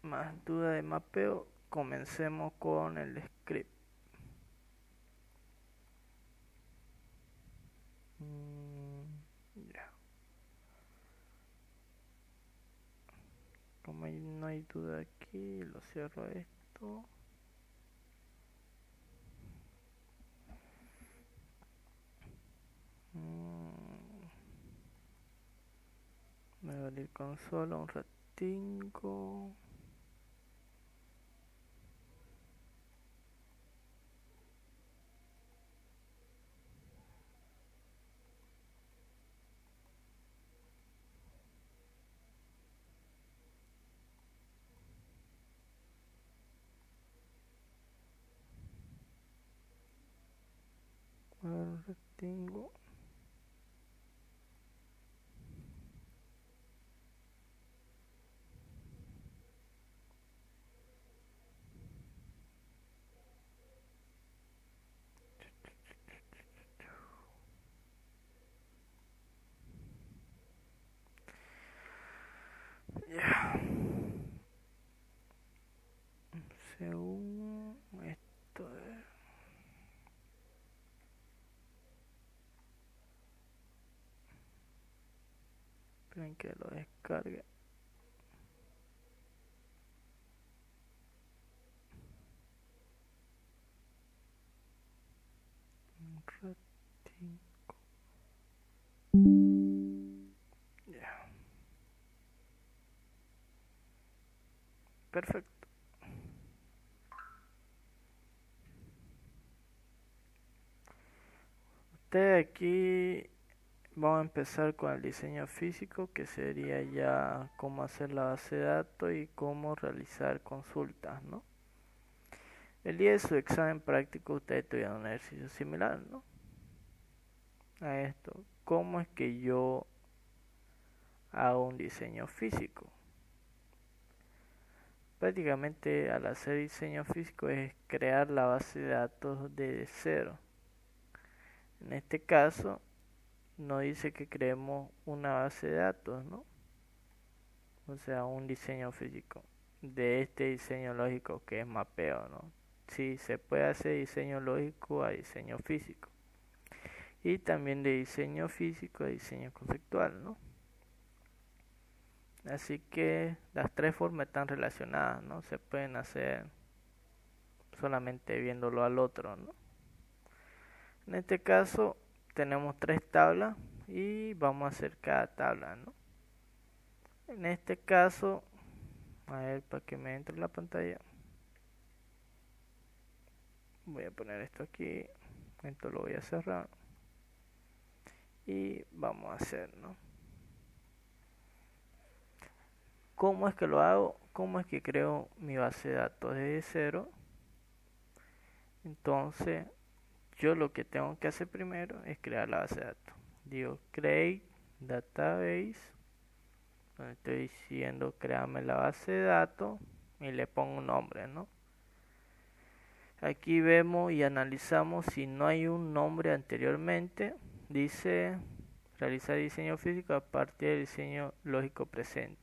más duda de mapeo, comencemos con el script. Ya. Como no hay duda aquí, lo cierro esto. Me voy a abrir consola un ratingo. Un ratingo. Ya. Según esto es... Esperen que lo descargue. Un ratingo. Ya. Perfecto. De aquí vamos a empezar con el diseño físico, que sería ya cómo hacer la base de datos y cómo realizar consultas, ¿no? El día de su examen práctico ustedes tuvieron un ejercicio similar, ¿no? A esto. ¿Cómo es que yo hago un diseño físico? Prácticamente al hacer diseño físico es crear la base de datos de cero. En este caso nos dice que creemos una base de datos, ¿no? O sea, un diseño físico de este diseño lógico que es mapeo, ¿no? Sí, se puede hacer diseño lógico a diseño físico. Y también de diseño físico a diseño conceptual, ¿no? Así que las tres formas están relacionadas, ¿no? Se pueden hacer solamente viéndolo al otro, ¿no? En este caso tenemos tres tablas y vamos a hacer cada tabla, ¿no? En este caso, a ver, para que me entre la pantalla, voy a poner esto aquí, esto lo voy a cerrar y vamos a hacer, ¿no? ¿Cómo es que lo hago? ¿Cómo es que creo mi base de datos desde cero? Entonces, yo lo que tengo que hacer primero es crear la base de datos. Digo create database, donde estoy diciendo créame la base de datos y le pongo un nombre, ¿no? Aquí vemos y analizamos si no hay un nombre anteriormente. Dice realizar diseño físico a partir del diseño lógico presente.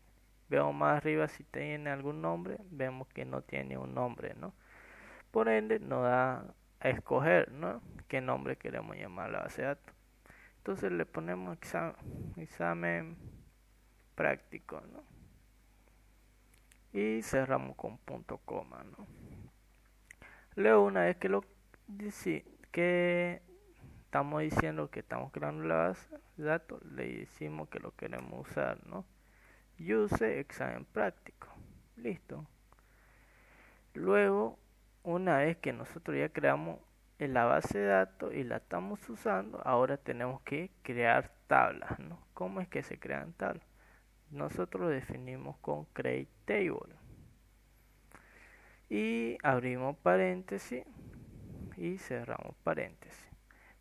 Vemos más arriba si tiene algún nombre, vemos que no tiene un nombre, ¿no? Por ende nos da a escoger, ¿no? Qué nombre queremos llamar a la base de datos. Entonces le ponemos examen práctico, ¿no? Y cerramos con punto coma, ¿no? Luego, una vez que que estamos diciendo que estamos creando la base de datos, le decimos que lo queremos usar, ¿no? Use examen práctico. Listo. Luego, una vez que nosotros ya creamos en la base de datos y la estamos usando, ahora tenemos que crear tablas, ¿no? ¿Cómo es que se crean tablas? Nosotros lo definimos con create table y abrimos paréntesis y cerramos paréntesis.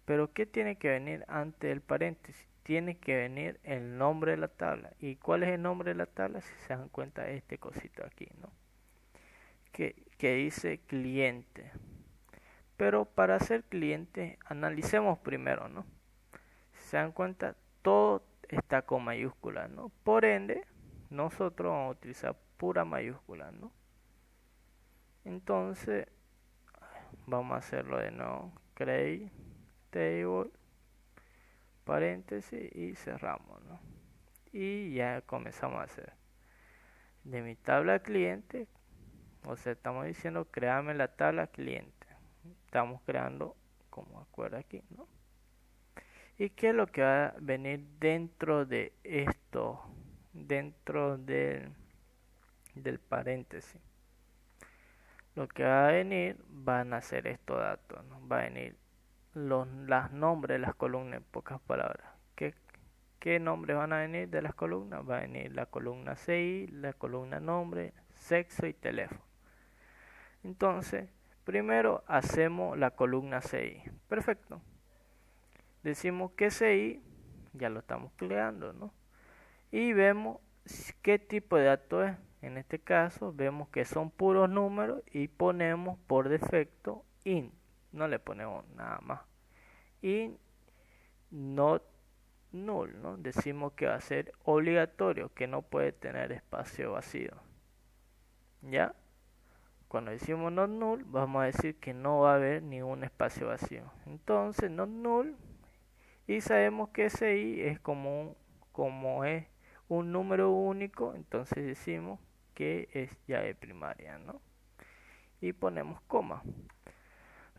Pero ¿qué tiene que venir antes del paréntesis? Tiene que venir el nombre de la tabla. ¿Y cuál es el nombre de la tabla? Si se dan cuenta, este cosito aquí, ¿no? Que dice cliente. Pero para ser cliente, analicemos primero, ¿no? Si se dan cuenta, todo está con mayúsculas, ¿no? Por ende, nosotros vamos a utilizar pura mayúscula, ¿no? Entonces, vamos a hacerlo de nuevo. Create table, paréntesis y cerramos, ¿no? Y ya comenzamos a hacer de mi tabla cliente, o sea, estamos diciendo créame la tabla cliente. Estamos creando, como acuerda aquí, ¿no? ¿Y qué es lo que va a venir dentro de esto? Dentro del paréntesis. Lo que va a venir van a ser estos datos, ¿no? Va a venir los nombres de las columnas en pocas palabras. ¿Qué nombres van a venir de las columnas? Va a venir la columna CI, la columna nombre, sexo y teléfono. Entonces, primero hacemos la columna CI. Perfecto. Decimos que CI, ya lo estamos creando, ¿no? Y vemos qué tipo de dato es. En este caso, vemos que son puros números y ponemos por defecto int. No le ponemos nada más. Int not null, ¿no? Decimos que va a ser obligatorio, que no puede tener espacio vacío. ¿Ya? Cuando decimos not null, vamos a decir que no va a haber ningún espacio vacío. Entonces, not null, y sabemos que SI es como es un número único, entonces decimos que es llave primaria, ¿no? Y ponemos coma.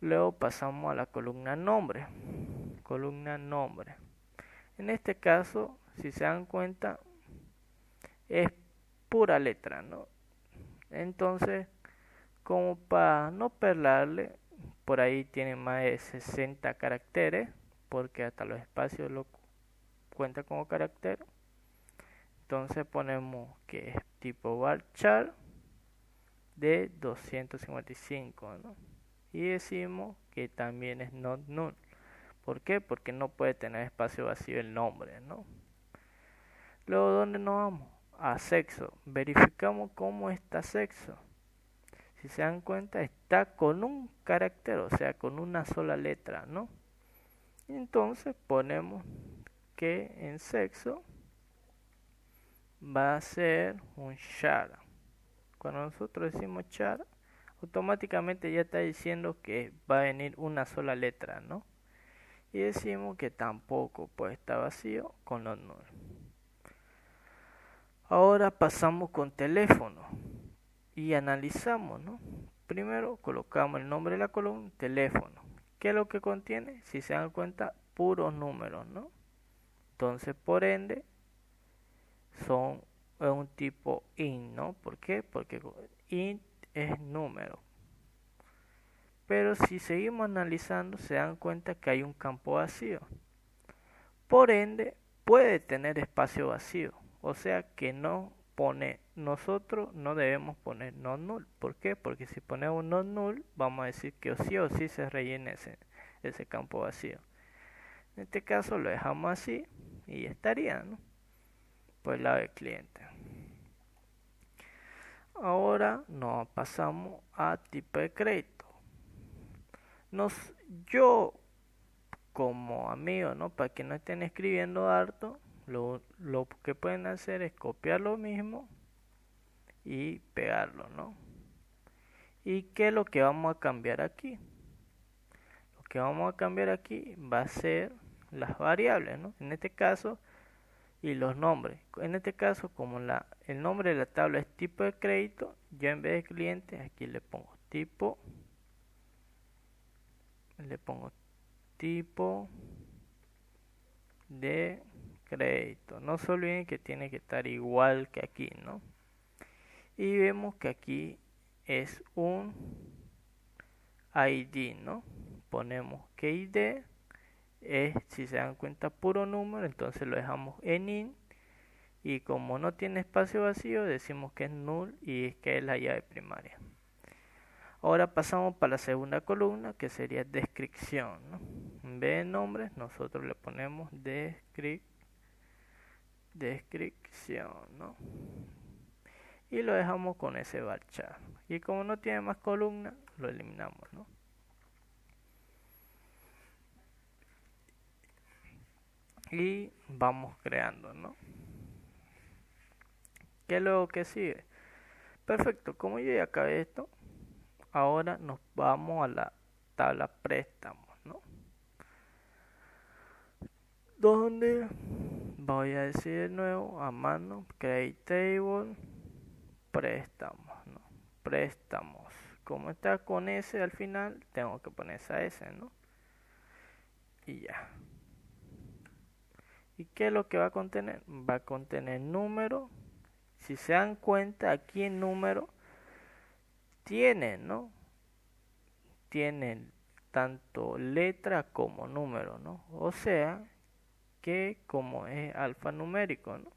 Luego pasamos a la columna nombre. Columna nombre. En este caso, si se dan cuenta, es pura letra, ¿no? Entonces, como para no perlarle, por ahí tiene más de 60 caracteres, porque hasta los espacios lo cuenta como carácter. Entonces ponemos que es tipo varchar de 255, ¿no? Y decimos que también es not null. ¿Por qué? Porque no puede tener espacio vacío el nombre, ¿no? Luego, ¿dónde nos vamos? A sexo. Verificamos cómo está sexo. Si se dan cuenta, está con un carácter, o sea, con una sola letra, ¿no? Y entonces ponemos que en sexo va a ser un char. Cuando nosotros decimos char, automáticamente ya está diciendo que va a venir una sola letra, ¿no? Y decimos que tampoco puede estar vacío con los null. Ahora pasamos con teléfono y analizamos, ¿no? Primero colocamos el nombre de la columna, teléfono. ¿Qué es lo que contiene? Si se dan cuenta, puros números, ¿no? Entonces, por ende, son un tipo int, ¿no? ¿Por qué? Porque int es número. Pero si seguimos analizando, se dan cuenta que hay un campo vacío. Por ende, puede tener espacio vacío. O sea que nosotros no debemos poner non null. ¿Por qué? Porque si ponemos non null, vamos a decir que o sí se rellena ese campo vacío. En este caso lo dejamos así y estaría, ¿no? Por el lado del cliente. Ahora nos pasamos a tipo de crédito. Yo como amigo, ¿no? Para que no estén escribiendo harto, lo que pueden hacer es copiar lo mismo y pegarlo, ¿no? ¿Y qué es lo que vamos a cambiar aquí? Lo que vamos a cambiar aquí va a ser las variables, ¿no? En este caso, y los nombres. En este caso, como el nombre de la tabla es tipo de crédito, yo en vez de cliente aquí le pongo tipo de crédito. No se olviden que tiene que estar igual que aquí, ¿no? Y vemos que aquí es un ID, ¿no? Ponemos que ID es, si se dan cuenta, puro número, entonces lo dejamos en int. Y como no tiene espacio vacío, decimos que es null y es que es la llave primaria. Ahora pasamos para la segunda columna, que sería descripción, ¿no? En vez de nombres, nosotros le ponemos descripción, ¿no? Y lo dejamos con ese varchar. Y como no tiene más columna, lo eliminamos, ¿no? Y vamos creando, ¿no? ¿Qué es lo que sigue? Perfecto, como yo ya acabé esto, ahora nos vamos a la tabla préstamos, ¿no? Donde voy a decir de nuevo a mano create table préstamos, ¿no? Préstamos. Como está con S al final, tengo que poner esa S, ¿no? Y ya. ¿Y qué es lo que va a contener? Va a contener número. Si se dan cuenta, aquí en número tiene, ¿no? Tienen tanto letra como número, ¿no? O sea, que como es alfanumérico, ¿no?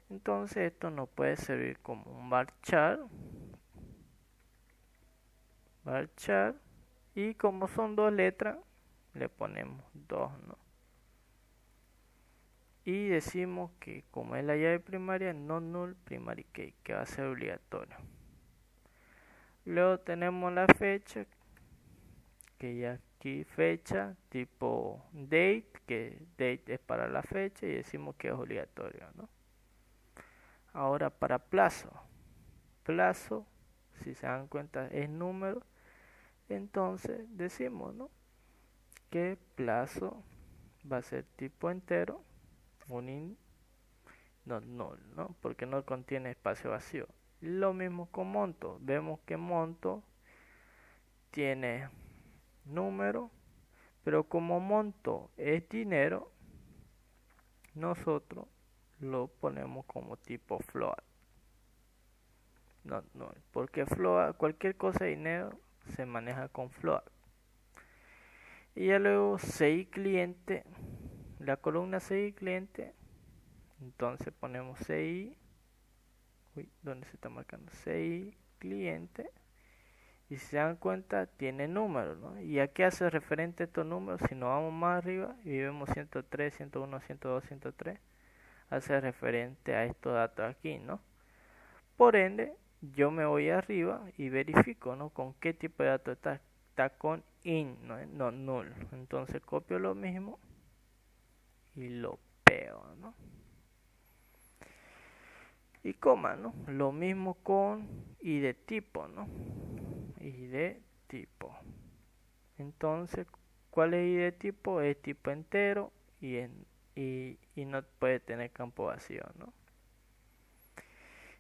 Entonces esto nos puede servir como un varchar, y como son dos letras, le ponemos 2, ¿no? Y decimos que como es la llave primaria, no null primary key, que va a ser obligatorio. Luego tenemos la fecha, que ya aquí fecha tipo date, que date es para la fecha y decimos que es obligatorio, ¿no? Ahora para plazo, si se dan cuenta es número, entonces decimos, ¿no? Que plazo va a ser tipo entero, un int, no null, ¿no? Porque no contiene espacio vacío. Lo mismo con monto, vemos que monto tiene número, pero como monto es dinero, nosotros lo ponemos como tipo float. No, porque float, cualquier cosa de dinero se maneja con float. Y ya luego CI cliente, la columna CI cliente, entonces ponemos CI, ¿dónde se está marcando? CI cliente. Y si se dan cuenta, tiene números, ¿no? ¿Y a qué hace referente estos números? Si nos vamos más arriba y vemos 103, 101, 102, 103, hace referente a estos datos aquí, ¿no? Por ende, yo me voy arriba y verifico, ¿no? Con qué tipo de datos está. Está con int, no null. Entonces copio lo mismo y lo pego, ¿no? Y coma, ¿no? Lo mismo con y de tipo, ¿no? Y de tipo. Entonces, ¿cuál es id de tipo? Es tipo entero y no puede tener campo vacío, ¿no?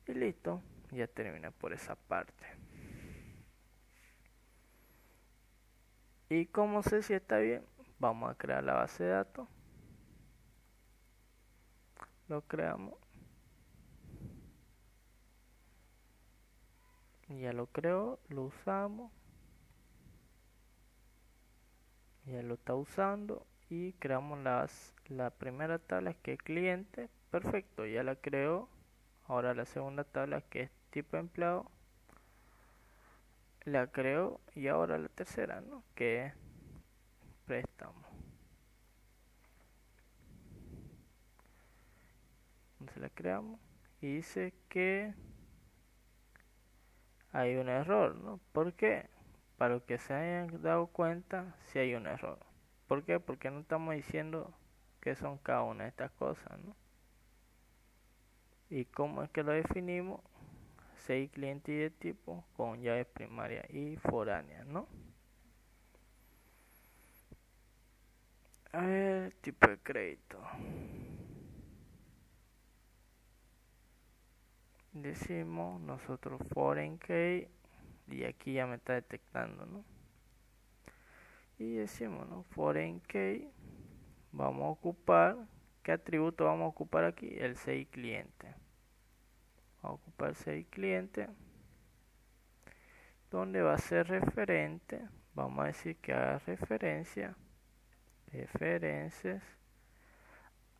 Y listo, ya termina por esa parte. ¿Y cómo sé si está bien? Vamos a crear la base de datos. lo creamos. Ya lo creo, lo usamos. Ya lo está usando y creamos la primera tabla que es cliente. Perfecto, ya la creo. Ahora la segunda tabla que es tipo empleado la creo, y ahora la tercera, ¿no? Que es préstamo. Entonces la creamos y dice que hay un error, ¿no? ¿Por qué? Para que se hayan dado cuenta si hay un error. ¿Por qué? Porque no estamos diciendo qué son cada una de estas cosas, ¿no? ¿Y cómo es que lo definimos? 6 clientes y de tipo con llaves primaria y foránea, ¿no? A ver, tipo de crédito. Decimos nosotros foreign key y aquí ya me está detectando, ¿no? Y decimos, ¿no? Foreign key, vamos a ocupar, ¿qué atributo vamos a ocupar aquí? El 6 cliente. Vamos a ocupar 6 cliente, donde va a ser referente, vamos a decir que haga referencias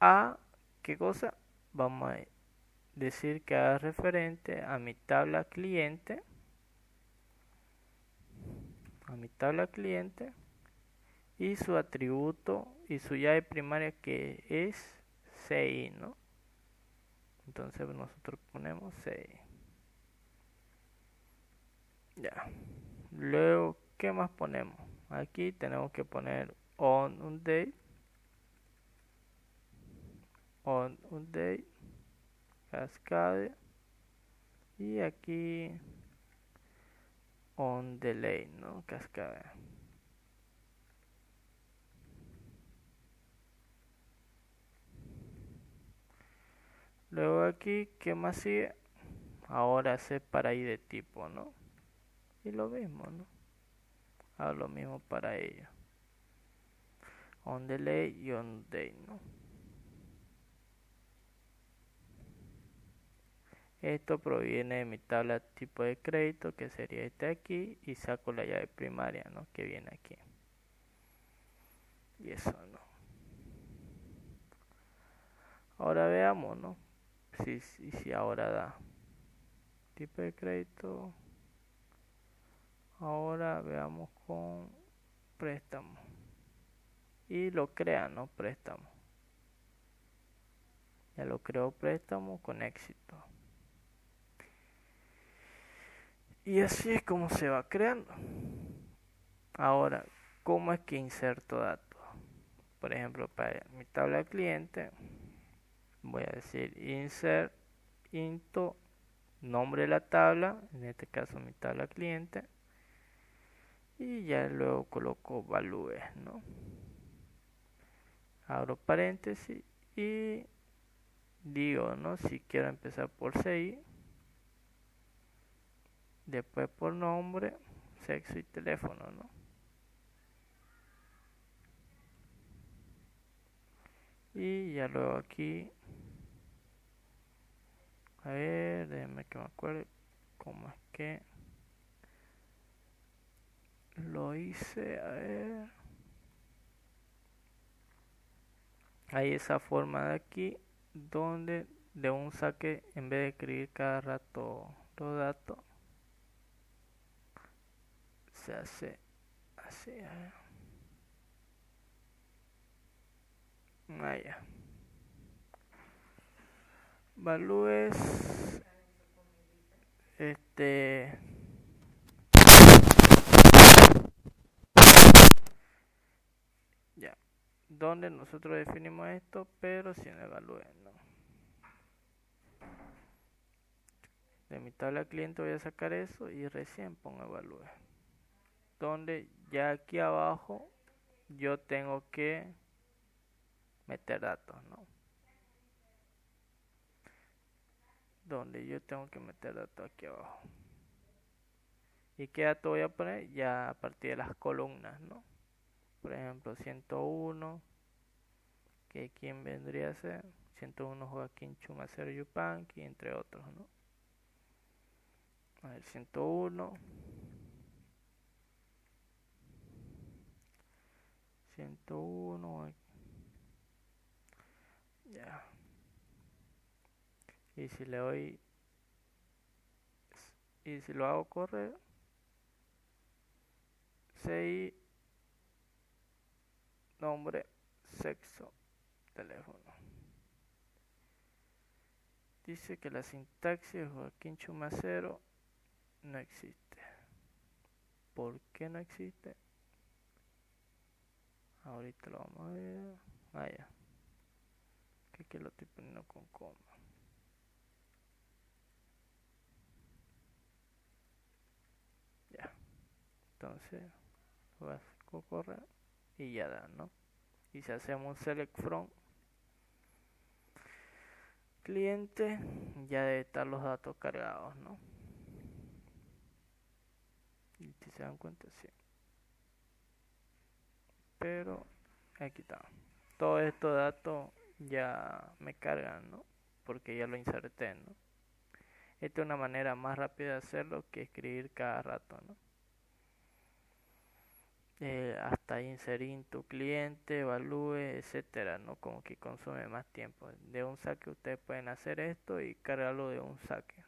a, ¿qué cosa? Vamos a decir que haga referente a mi tabla cliente, y su atributo y su llave primaria que es 6, ¿no? Entonces nosotros ponemos 6. Ya. Luego, ¿qué más ponemos? Aquí tenemos que poner on un date, cascade, y aquí on delay, ¿no? Cascade. Luego aquí, ¿qué más sigue? Ahora hace para i de tipo, ¿no? Y lo mismo, ¿no? Hago lo mismo para ellos. On delay y on date, ¿no? Esto proviene de mi tabla tipo de crédito, que sería este aquí, y saco la llave primaria, ¿no? Que viene aquí. Y eso, ¿no? Ahora veamos, ¿no? Si ahora da. Tipo de crédito. Ahora veamos con préstamo. Y lo crea, ¿no? Préstamo. Ya lo creo préstamo con éxito. Y así es como se va creando. Ahora, ¿cómo es que inserto datos? Por ejemplo, para mi tabla de cliente, voy a decir insert into nombre de la tabla, en este caso mi tabla cliente, y ya luego coloco values, ¿no? Abro paréntesis y digo, ¿no? Si quiero empezar por 6, después por nombre, sexo y teléfono, ¿no? Y ya luego aquí, a ver, déjenme que me acuerde cómo es que lo hice, a ver. Hay esa forma de aquí, donde de un saque, en vez de escribir cada rato los datos, se hace así, a ver. Ya. Valúes, este, ya, donde nosotros definimos esto, pero sin evalúes, ¿no? De mi tabla cliente voy a sacar eso y recién pongo evalúes. Donde ya aquí abajo yo tengo que meter datos, ¿no? Donde yo tengo que meter datos aquí abajo. ¿Y qué dato voy a poner? Ya a partir de las columnas, ¿no? Por ejemplo, 101, que quién vendría a ser 101 Joaquín Chumacero Yupanqui, entre otros, ¿no? A ver, 101. 101. Ya. Y si le doy... Y si lo hago correr... CI, nombre, sexo, teléfono. Dice que la sintaxis de Joaquín Chumacero no existe. ¿Por qué no existe? Ahorita lo vamos a ver. Ah, ya. Que aquí lo estoy poniendo con coma. Ya. Entonces, vas a correr y ya da, ¿no? Y si hacemos select from cliente, ya debe estar los datos cargados, ¿no? Y si se dan cuenta, sí. Pero aquí está. Todos estos datos ya me cargan, ¿no? Porque ya lo inserté, ¿no? Esta es una manera más rápida de hacerlo que escribir cada rato, ¿no? Hasta inserir tu cliente, evalúe, etcétera, ¿no? Como que consume más tiempo. De un saque ustedes pueden hacer esto y cargarlo de un saque.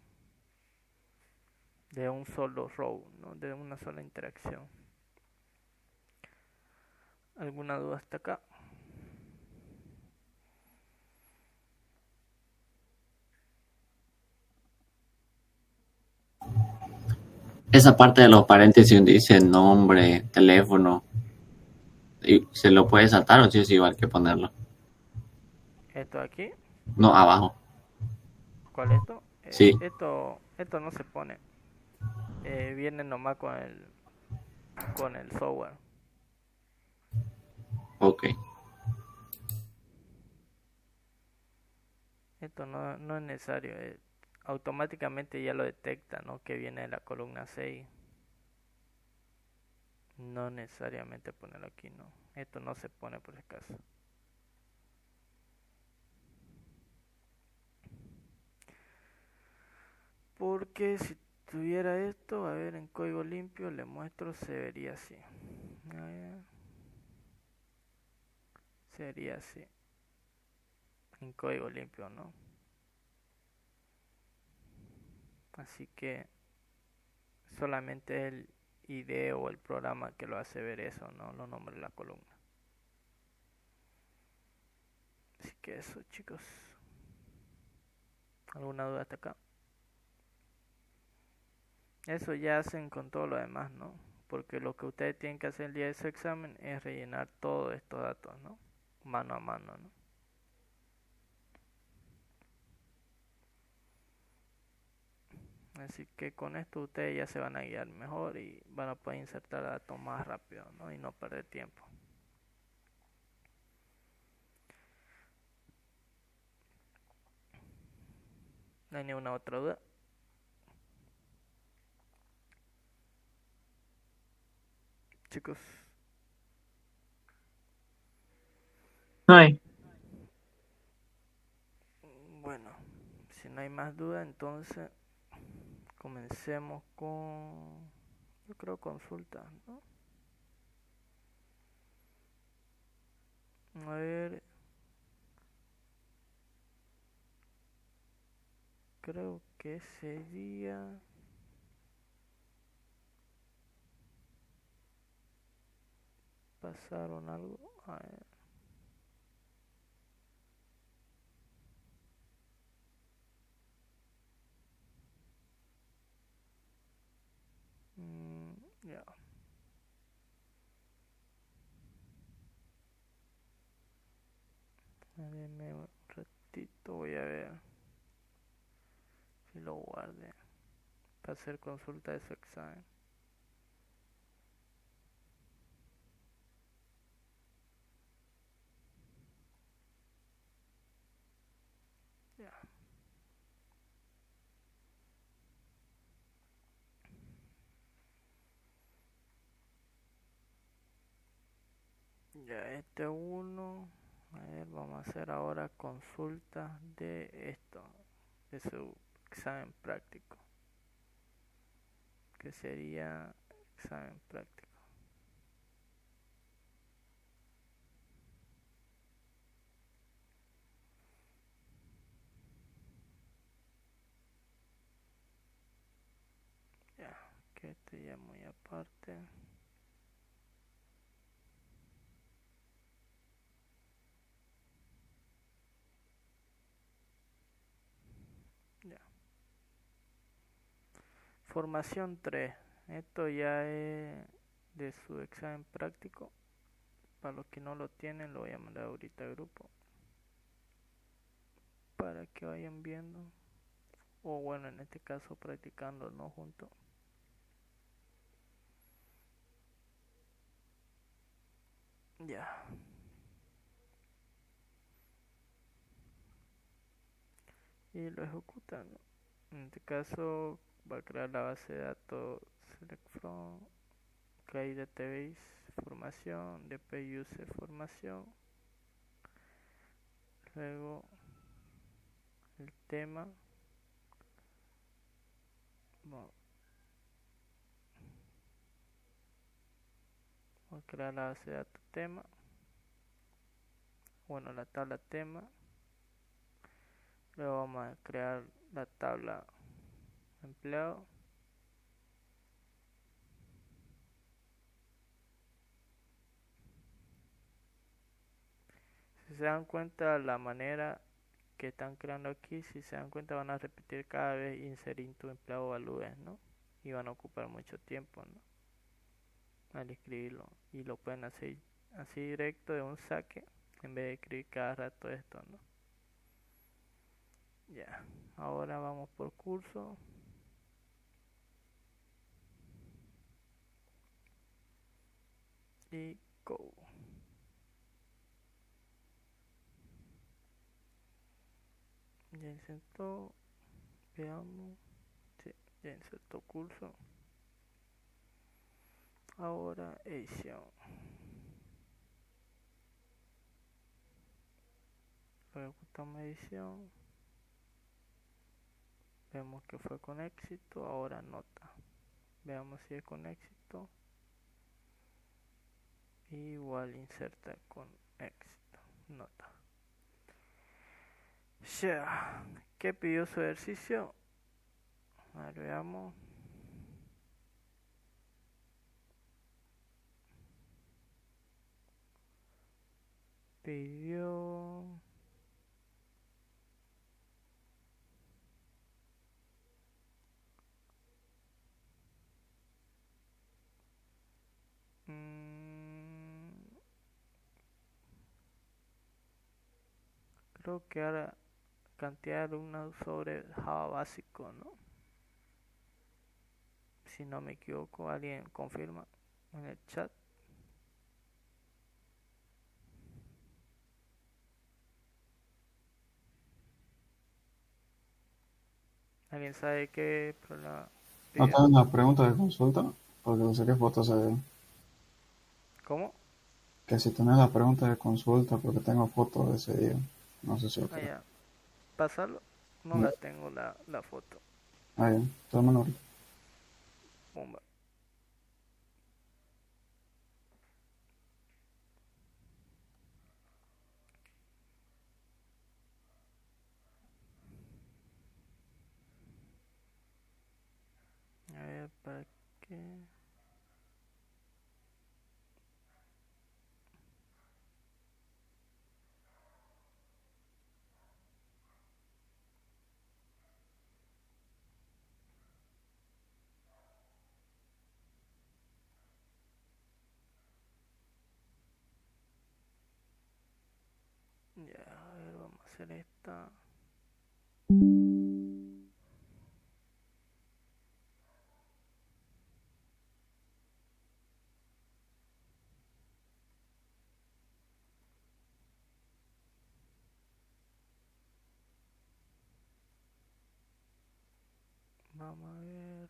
De un solo row, ¿no? De una sola interacción. ¿Alguna duda hasta acá? Esa parte de los paréntesis donde dice nombre, teléfono, y se lo puede saltar o si es igual que ponerlo. Esto aquí, No, abajo. ¿cuál es esto? Sí, Esto no se pone. Viene nomás con el software. ok. Esto no es necesario. Automáticamente ya lo detecta, ¿no? Que viene de la columna 6. No necesariamente ponerlo aquí, no. Esto no se pone por si acaso. Porque si tuviera esto, a ver, en código limpio le muestro, se vería así. A ver, sería así. En código limpio, ¿no? Así que solamente el IDE o el programa que lo hace ver eso, ¿no? Los nombres de la columna. Así que eso, chicos. ¿Alguna duda hasta acá? Eso ya hacen con todo lo demás, ¿no? Porque lo que ustedes tienen que hacer el día de su examen es rellenar todos estos datos, ¿no? Mano a mano, ¿no? Así que con esto ustedes ya se van a guiar mejor y van a poder insertar datos más rápido, ¿no? Y no perder tiempo. ¿No hay ninguna otra duda? Chicos, No hay. bueno, si no hay más duda, entonces comencemos con, yo creo, consulta, ¿no? A ver, creo que sería... ¿Pasaron algo? A ver. Ya. Denme un ratito, voy a ver si lo guardé para hacer consulta de su examen. Ya. Ya, este uno. A ver, vamos a hacer ahora consultas de esto, de su examen práctico, que sería examen práctico. Ya, que este ya muy aparte. Ya. Formación 3. Esto ya es de su examen práctico. Para los que no lo tienen, lo voy a mandar ahorita al grupo para que vayan viendo. O bueno, en este caso practicando, no juntos. Ya. Y lo ejecutan. En este caso va a crear la base de datos select from, create database, formación, dp use formación, luego el tema, bueno, voy a crear la base de datos tema, bueno, la tabla tema, luego vamos a crear la tabla empleado. Si se dan cuenta la manera que están creando aquí, si se dan cuenta van a repetir cada vez inserir tu empleado valúes, ¿no? Y van a ocupar mucho tiempo, ¿no? Al escribirlo. Y lo pueden hacer así directo de un saque en vez de escribir cada rato esto, ¿no? Ya. Ahora vamos por curso. Y go. Ya insertó. Veamos. Sí, ya insertó curso. Ahora edición. Ejecutamos edición. Vemos que fue con éxito. Ahora nota. Veamos si es con éxito. Igual inserta con éxito. Nota. Ya. ¿Qué pidió su ejercicio? A ver, veamos. Pidió... creo que ahora cantidad de alumnos sobre Java básico, ¿no? Si no me equivoco, alguien confirma en el chat. ¿Alguien sabe qué problema ¿No pidió? tengo una pregunta de consulta? Porque no sé qué fotos se ven. ¿Cómo? Que si tenés la pregunta de consulta, porque tengo fotos de ese día. No sé si Ah, otra. ya. Pásalo. No la tengo la foto. Ah, ya. Todo menor. Bomba. A ver, ¿para qué? Ya, a ver, vamos a hacer esta. Vamos a ver.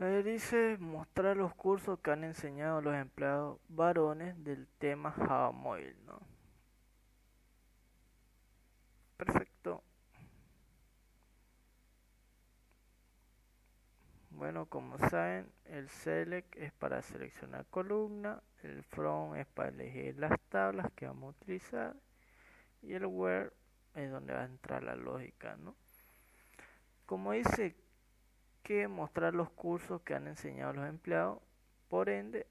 Dice mostrar los cursos que han enseñado los empleados varones del tema Java Móvil, ¿no? Perfecto. Bueno, como saben, el select es para seleccionar columna, el from es para elegir las tablas que vamos a utilizar y el where es donde va a entrar la lógica, ¿no? Como dice que mostrar los cursos que han enseñado los empleados, por ende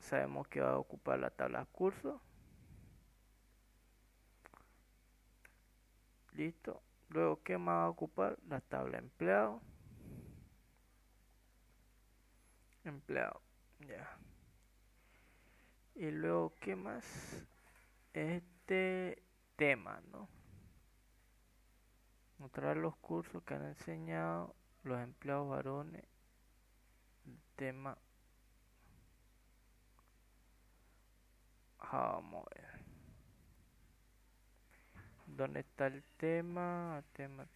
sabemos que va a ocupar la tabla cursos. Listo. Luego, ¿qué más va a ocupar? La tabla empleado. Empleado. Ya. Y luego, ¿qué más? Este tema, ¿no? Mostrar los cursos que han enseñado los empleados varones. El tema Java Móvil. ¿Dónde está el tema? Tema.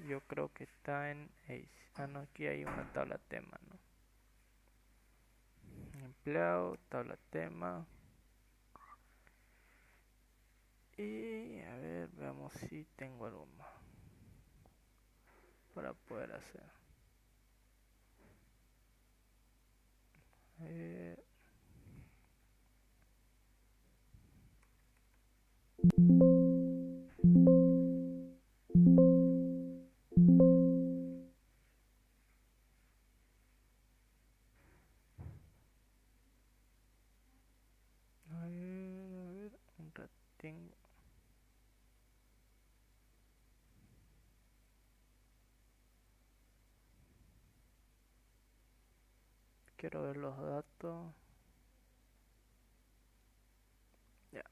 Yo creo que está en Ace. Ah, no, aquí hay una tabla tema, ¿no? Empleado, tabla tema. Y a ver, veamos si tengo algo más para poder hacer. A ver, un ratín. Quiero ver los datos. Ya.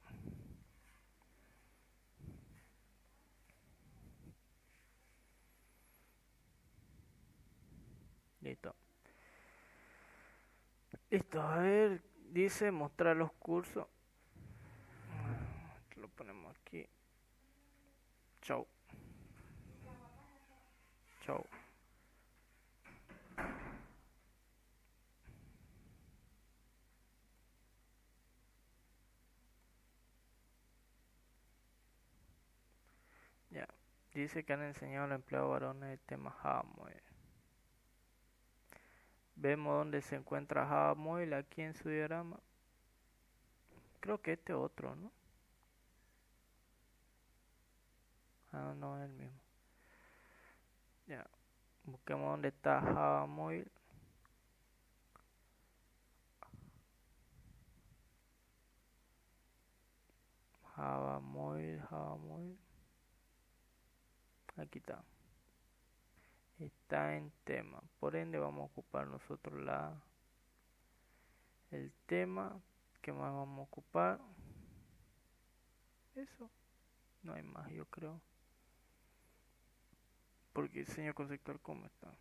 Listo. Listo, a ver, dice mostrar los cursos. Lo ponemos aquí. Chau. Chau. Ya. Dice que han enseñado a los empleados varones el tema Java Móvil. Vemos dónde se encuentra Java Móvil aquí en su diagrama. Creo que este otro, ¿no? Ah, no, es el mismo. Ya. Busquemos dónde está Java Móvil. Java Móvil. Aquí está. Está en tema. Por ende vamos a ocupar nosotros el tema. ¿Qué más vamos a ocupar? Eso. No hay más, yo creo. Porque diseño conceptual, ¿cómo está?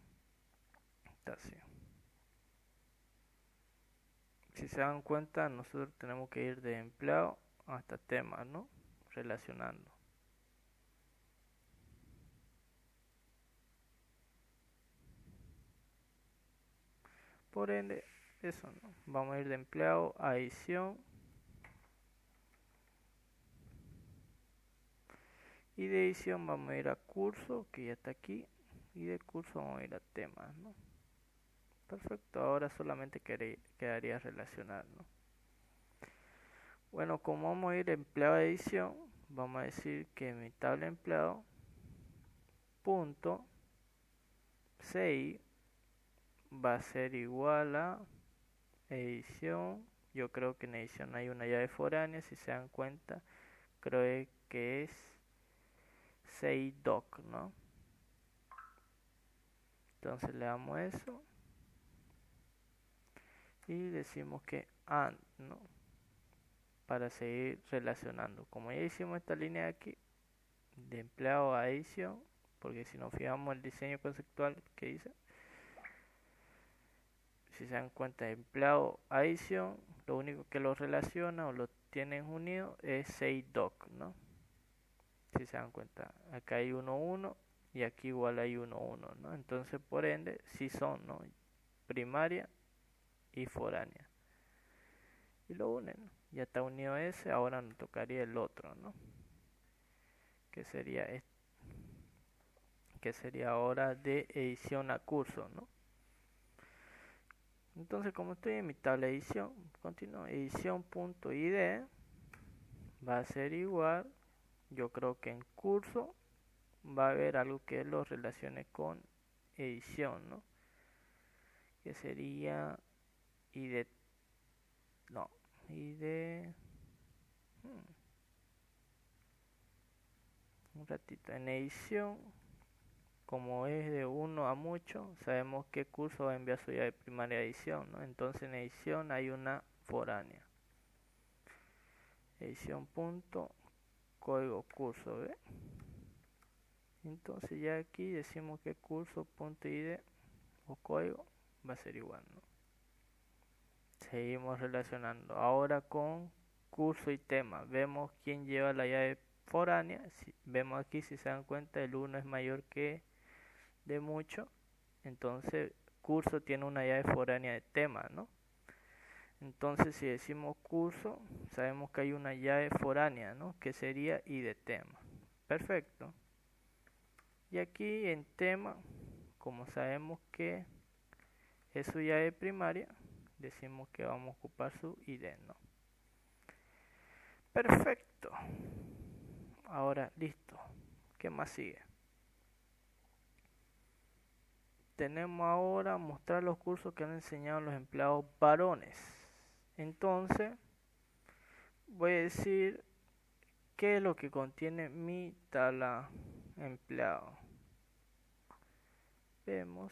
Está así. Si se dan cuenta, nosotros tenemos que ir de empleado hasta tema, ¿no? Relacionando. Por ende, eso, ¿no? Vamos a ir de empleado a edición. Y de edición vamos a ir a curso, que ya está aquí. Y de curso vamos a ir a temas, ¿no? Perfecto, ahora solamente quedaría relacionar, ¿no? Bueno, como vamos a ir empleado a edición, vamos a decir que mi tabla empleado punto CI va a ser igual a edición. Yo creo que en edición hay una llave foránea, si se dan cuenta, creo que es CI doc, ¿no? Entonces le damos eso y decimos que AND, ¿no? Para seguir relacionando. Como ya hicimos esta línea de aquí, de empleado a edición, porque si nos fijamos el diseño conceptual que dice, si se dan cuenta, de empleado a edición, lo único que los relaciona o lo tienen unido es SeiDoc, ¿no? Si se dan cuenta, acá hay 1, 1 y aquí igual hay 1, 1, ¿no? Entonces, por ende, sí son, ¿no? primaria y foránea. Y lo unen, ¿no? Ya está unido ese, ahora nos tocaría el otro, ¿no? Que sería que sería ahora de edición a curso, ¿no? Entonces, como estoy en mi tabla de edición, continúo, edición.id va a ser igual, yo creo que en curso va a haber algo que lo relacione con edición, ¿no? Que sería id, no, id, un ratito, en edición, como es de 1 a mucho, sabemos qué curso va a enviar su llave primaria de edición, ¿no? Entonces en edición hay una foránea. Edición punto código curso, ¿ve? Entonces ya aquí decimos que curso.id o código va a ser igual, ¿no? Seguimos relacionando ahora con curso y tema. Vemos quién lleva la llave foránea. Vemos aquí, si se dan cuenta, el 1 es mayor que de mucho. Entonces curso tiene una llave foránea de tema, ¿no? Entonces si decimos curso, sabemos que hay una llave foránea, ¿no? Que sería y de tema. Perfecto. Y aquí en tema, como sabemos que es su llave primaria, decimos que vamos a ocupar su ID, ¿no? Perfecto. Ahora, listo. ¿Qué más sigue? Tenemos ahora mostrar los cursos que han enseñado los empleados varones. Entonces, voy a decir qué es lo que contiene mi tabla empleado. Vemos,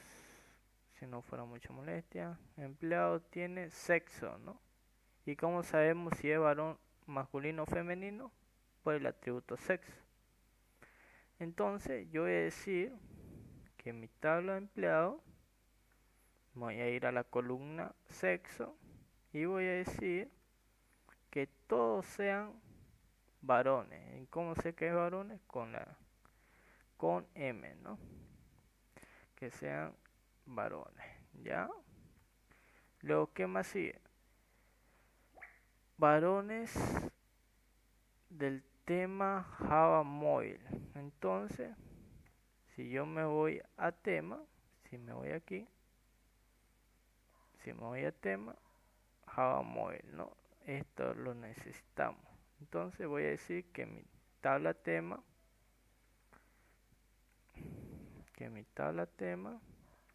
si no fuera mucha molestia, empleado tiene sexo, ¿no? ¿Y cómo sabemos si es varón masculino o femenino? Por el atributo sexo. Entonces yo voy a decir que en mi tabla de empleado voy a ir a la columna sexo y voy a decir que todos sean varones. ¿Y cómo sé que es varones? Con M, ¿no? Que sean varones, ¿ya? Luego, ¿qué más sigue? Varones del tema Java Mobile. Entonces, si yo me voy a tema, si me voy aquí, si me voy a tema, Java Mobile, ¿no? Esto lo necesitamos. Entonces voy a decir que mi tabla tema,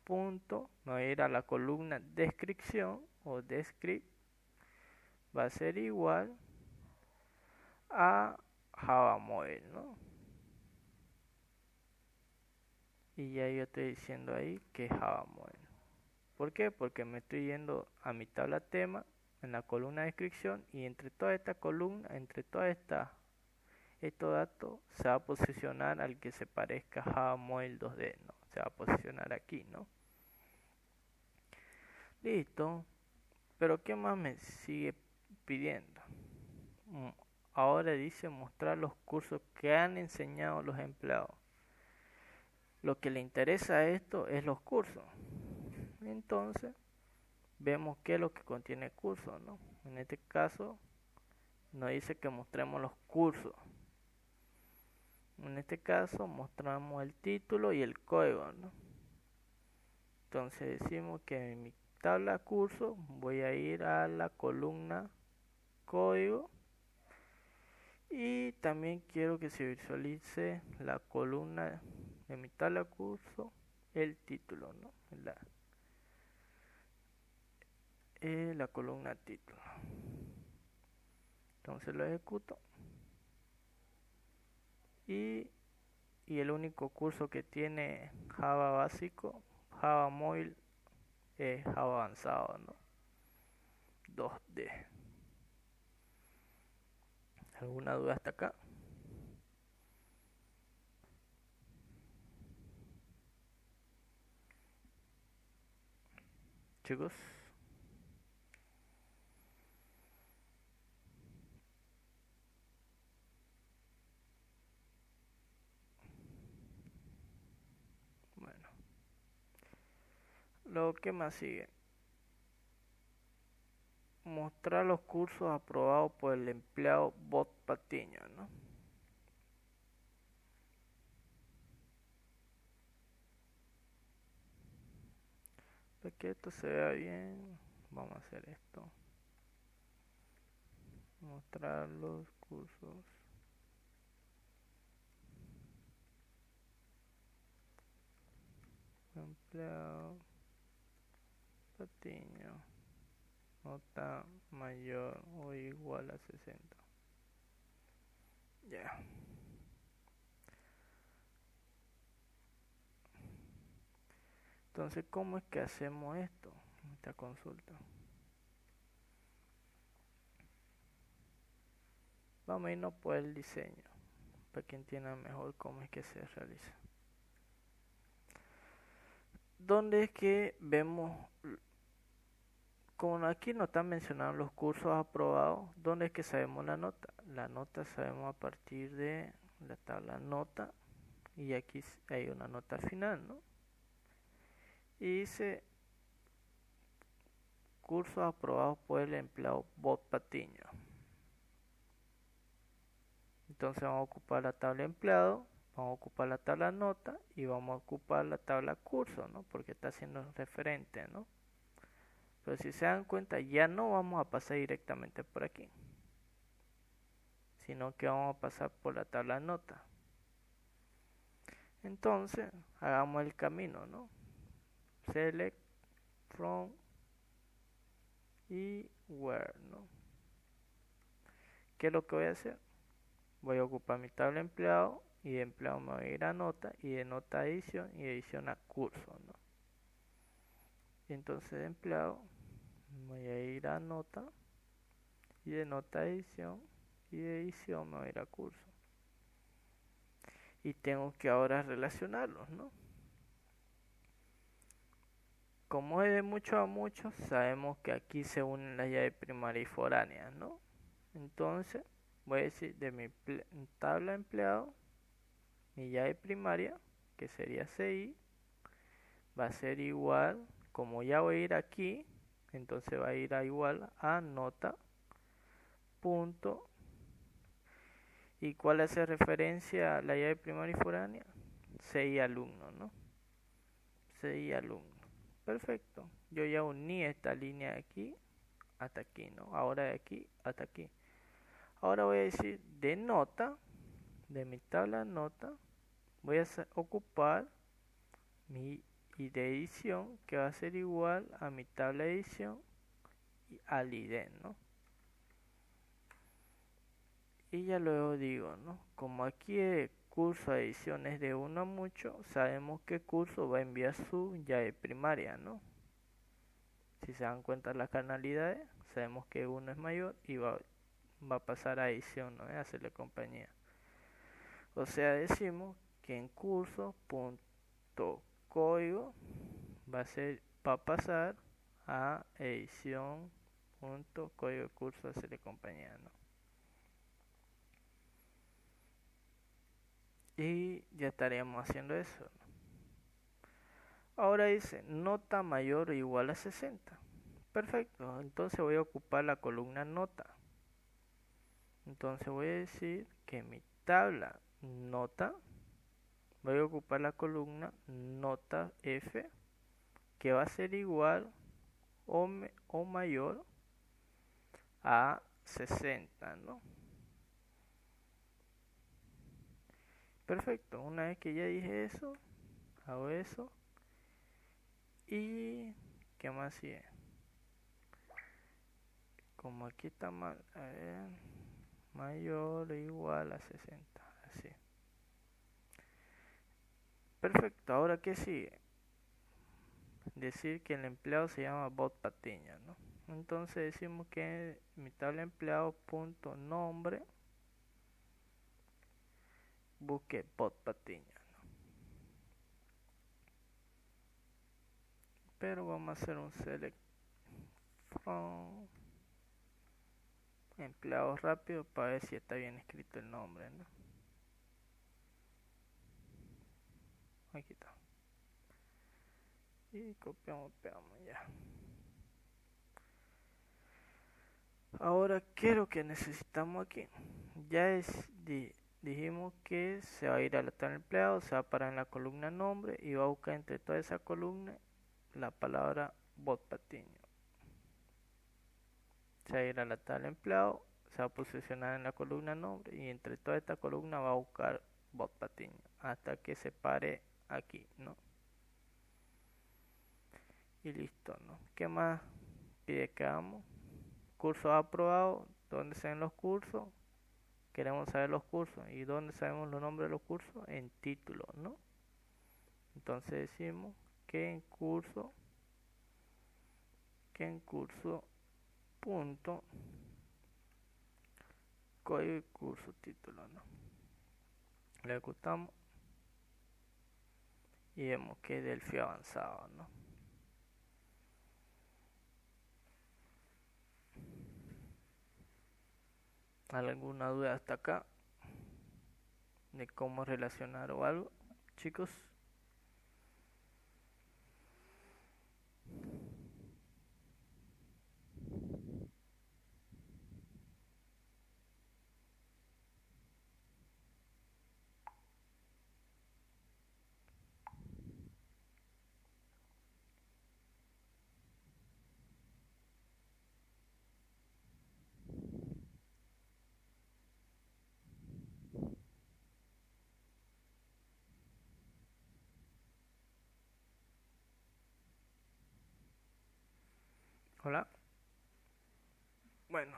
punto, me voy a ir a la columna descripción o descript, va a ser igual a Java Mobile, ¿no? Y ya yo estoy diciendo ahí que es Java Mobile. ¿Por qué? Porque me estoy yendo a mi tabla tema en la columna descripción y entre toda esta columna, entre toda estos datos se va a posicionar al que se parezca a Java Mobile 2D, ¿no? Se va a posicionar aquí, ¿no? Listo. Pero ¿qué más me sigue pidiendo? Ahora dice mostrar los cursos que han enseñado los empleados. Lo que le interesa a esto es los cursos. Entonces, vemos qué es lo que contiene el curso, ¿no? En este caso, nos dice que mostremos los cursos. En este caso, mostramos el título y el código, ¿no? Entonces, decimos que en mi tabla curso voy a ir a la columna código y también quiero que se visualice la columna de mi tabla curso, el título, ¿no? La columna título. Entonces lo ejecuto y el único curso que tiene Java básico, Java Mobile, es Java avanzado, ¿no? 2D. ¿Alguna duda hasta acá? Chicos. Bueno. Luego, ¿qué más sigue? Mostrar los cursos aprobados por el empleado Bot Patiño, ¿no? Para que esto se vea bien, vamos a hacer esto. Mostrar los cursos. Empleado Patiño. Nota mayor o igual a 60. Ya. Entonces, ¿cómo es que hacemos esto? Esta consulta. Vamos a irnos por el diseño, para que entiendan mejor cómo es que se realiza. ¿Dónde es que vemos, como aquí nos están mencionando los cursos aprobados, dónde es que sabemos la nota? La nota sabemos a partir de la tabla nota, y aquí hay una nota final, ¿no? Y dice cursos aprobados por el empleado Bot Patiño. Entonces vamos a ocupar la tabla empleado, vamos a ocupar la tabla nota y vamos a ocupar la tabla curso, ¿no? Porque está haciendo referente, ¿no? Pero si se dan cuenta, ya no vamos a pasar directamente por aquí, sino que vamos a pasar por la tabla nota. Entonces, hagamos el camino, ¿no? Select from y where, ¿no? ¿Qué es lo que voy a hacer? Voy a ocupar mi tabla empleado y de empleado me voy a ir a nota y de nota a edición y de edición a curso, ¿no? Y entonces de empleado voy a ir a nota y de nota a edición y de edición me voy a ir a curso. Y tengo que ahora relacionarlos, ¿no? Como es de mucho a mucho, sabemos que aquí se unen las llaves primarias y foráneas, ¿no? Entonces voy a decir de mi tabla empleado, mi llave primaria, que sería CI, va a ser igual, como ya voy a ir aquí, entonces va a ir a igual a nota punto. ¿Y cuál hace referencia a la llave primaria y foránea? CI alumno, ¿no? CI alumno. Perfecto. Yo ya uní esta línea de aquí hasta aquí, ¿no? Ahora de aquí hasta aquí. Ahora voy a decir de nota, de mi tabla nota, voy a ocupar mi y de edición, que va a ser igual a mi tabla de edición y al ID, ¿no? Y ya luego digo, ¿no? Como aquí el curso de edición es de 1 a mucho, sabemos que curso va a enviar su llave primaria, ¿no? Si se dan cuenta las carnalidades, sabemos que 1 es mayor y va a pasar a edición, ¿no? A hacerle compañía. O sea, decimos que en curso.código va a pasar a edición.código de curso a hacerle compañía, ¿no? Y ya estaríamos haciendo eso, ¿no? Ahora dice nota mayor o igual a 60. Perfecto, entonces voy a ocupar la columna nota. Entonces voy a decir que mi tabla nota, voy a ocupar la columna nota F, que va a ser igual o mayor a 60, ¿no? Perfecto, una vez que ya dije eso, hago eso. Y ¿qué más sigue? Como aquí está mal, a ver, mayor o igual a 60, así. Perfecto, ahora ¿qué sigue? Decir que el empleado se llama Bot Patiño, ¿no? Entonces decimos que mi tabla empleado punto nombre busque Bot Patiño, ¿no? Pero vamos a hacer un select from empleado rápido para ver si está bien escrito el nombre, ¿no? Aquí está. Y copiamos, pegamos ya. Ahora, ¿qué es lo que necesitamos aquí? Ya dijimos que se va a ir a la tabla empleado, se va a parar en la columna nombre y va a buscar entre toda esa columna la palabra bot Patiño. Se va a ir a la tabla empleado, se va a posicionar en la columna nombre y entre toda esta columna va a buscar bot Patiño hasta que se pare aquí, ¿no? Y listo, ¿no? ¿Qué más pide que hagamos? Cursos aprobados, ¿dónde se ven los cursos? Queremos saber los cursos. ¿Y dónde sabemos los nombres de los cursos? En título, ¿no? Entonces decimos que en curso punto código y curso título, ¿no? Le ejecutamos y vemos que es Delphi avanzado, ¿no? ¿Alguna duda hasta acá de cómo relacionar o algo, chicos? Hola. Bueno.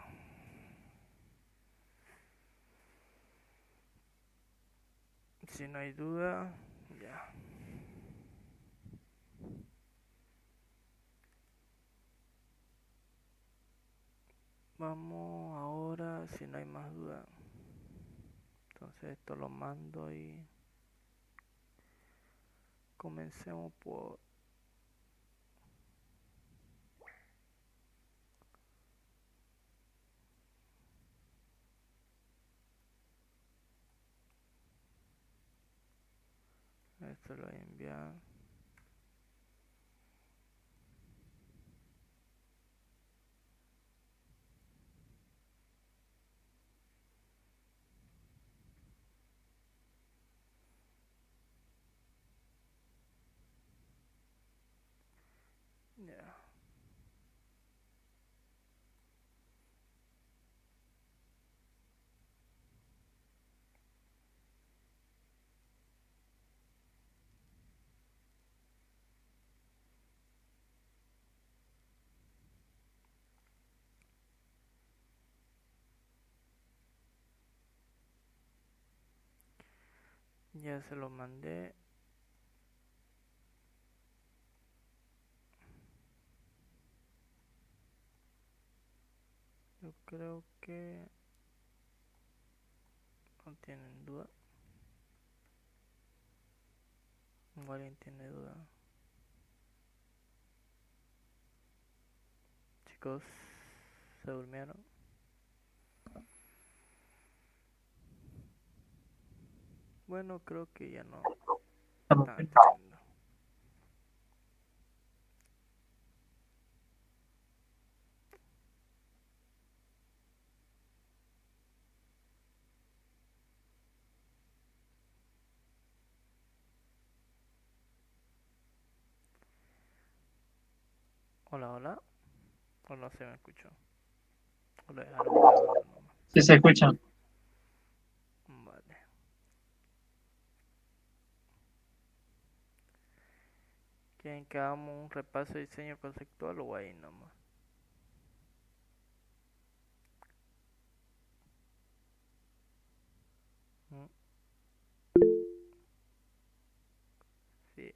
Si no hay duda, ya. Vamos ahora, si no hay más duda. Entonces esto lo mando y comencemos por esto, lo voy a enviar. Ya. Ya se lo mandé. Yo creo que no tienen duda. ¿O alguien tiene duda? Chicos, ¿se durmieron? Bueno, creo que ya no Estamos están bien. entendiendo. Hola, hola. O no se me escuchó. O lo dejaron grabando nomás. Sí se escucha. Vale. ¿Quieren que hagamos un repaso de diseño conceptual o ahí nomás? ¿Mm? Sí.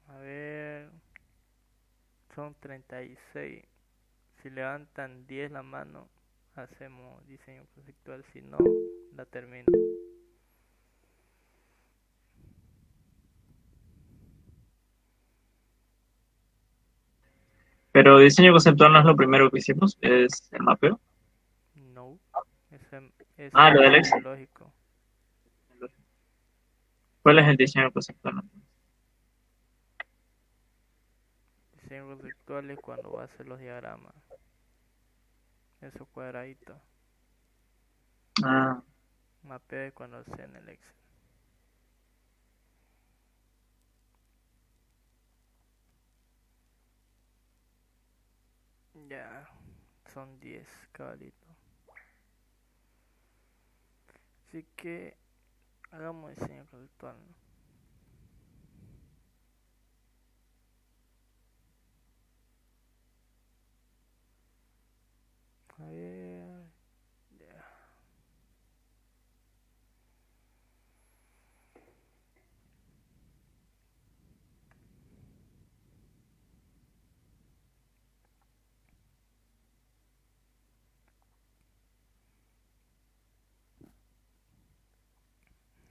A ver. Son 36. Si levantan 10 la mano, hacemos diseño conceptual. Si no, la termino. Pero diseño conceptual no es lo primero que hicimos, es el mapeo. No. Ese es Ah, el lo del mapeo Excel. lógico. ¿Cuál es el diseño conceptual? Diseño conceptual es cuando va a hacer los diagramas. Esos cuadraditos. Ah, Mapeo es cuando hace en el Excel. Ya, son 10 caballitos. Así que hagamos diseño conceptual, ¿no? A ver, ya.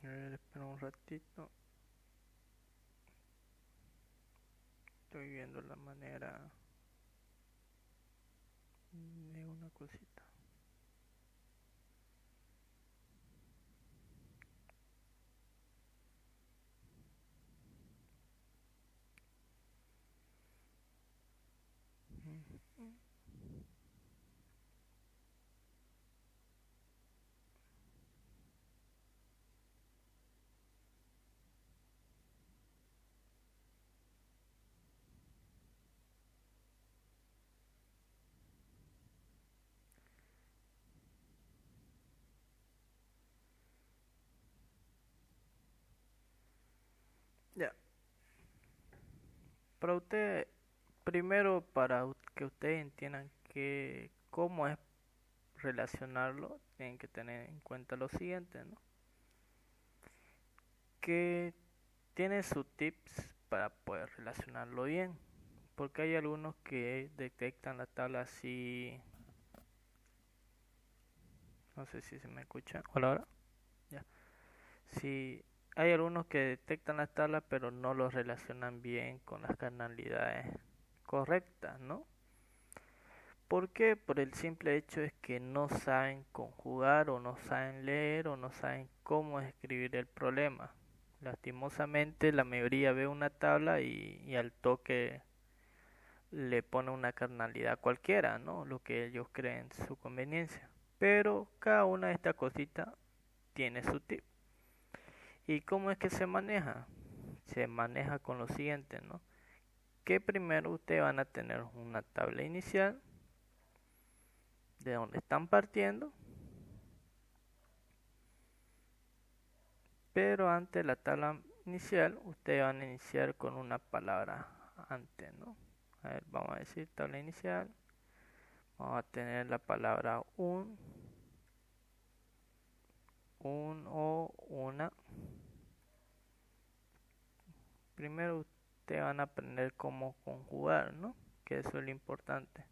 A ver, espera un ratito. Estoy viendo la manera de una cosita. Ya, para usted, primero para que ustedes entiendan que cómo es relacionarlo, tienen que tener en cuenta lo siguiente, ¿no? Que tiene sus tips para poder relacionarlo bien, porque hay algunos que detectan la tabla así. No sé si se me escucha. Hola, ahora. Ya. Sí, hay algunos que detectan la tabla pero no lo relacionan bien con las carnalidades correctas, ¿no? ¿Por qué? Por el simple hecho es que no saben conjugar o no saben leer o no saben cómo escribir el problema. Lastimosamente la mayoría ve una tabla y al toque le pone una carnalidad cualquiera, ¿no? Lo que ellos creen su conveniencia. Pero cada una de estas cositas tiene su tip. ¿Y cómo es que se maneja? Se maneja con lo siguiente, ¿no? Que primero ustedes van a tener una tabla inicial de donde están partiendo, pero antes de la tabla inicial ustedes van a iniciar con una palabra antes, ¿no? A ver, vamos a decir tabla inicial, vamos a tener la palabra un o una. Primero ustedes van a aprender cómo conjugar, ¿no? Que eso es lo importante.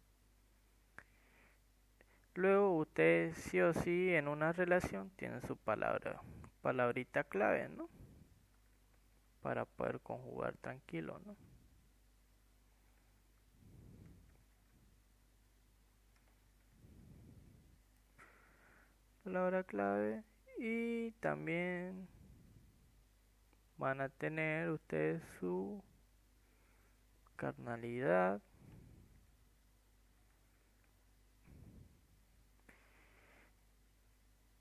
Luego ustedes sí o sí en una relación tienen su palabrita clave, ¿no? Para poder conjugar tranquilo, ¿no? Palabra clave y también van a tener ustedes su carnalidad.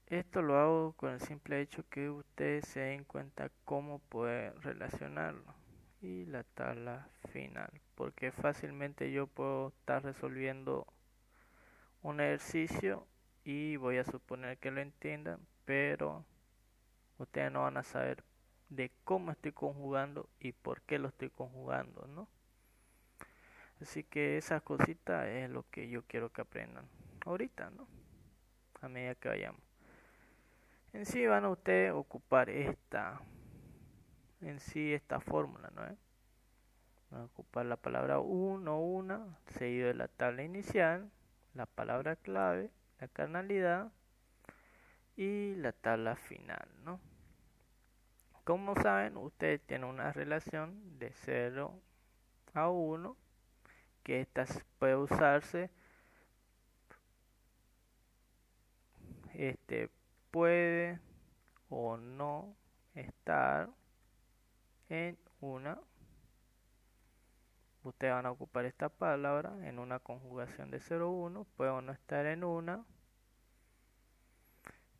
Esto lo hago con el simple hecho que ustedes se den cuenta cómo poder relacionarlo y la tabla final, porque fácilmente yo puedo estar resolviendo un ejercicio y voy a suponer que lo entiendan, pero ustedes no van a saber de cómo estoy conjugando y por qué lo estoy conjugando, ¿no? Así que esas cositas es lo que yo quiero que aprendan ahorita, ¿no? A medida que vayamos. En sí van a ustedes ocupar esta fórmula, ¿no? Van a ocupar la palabra uno, una, seguido de la tabla inicial, la palabra clave, la carnalidad y la tabla final, ¿no? Como saben, ustedes tienen una relación de 0 a 1, que esta puede usarse, puede o no estar en una. Ustedes van a ocupar esta palabra en una conjugación de 0-1, puede o no estar en una.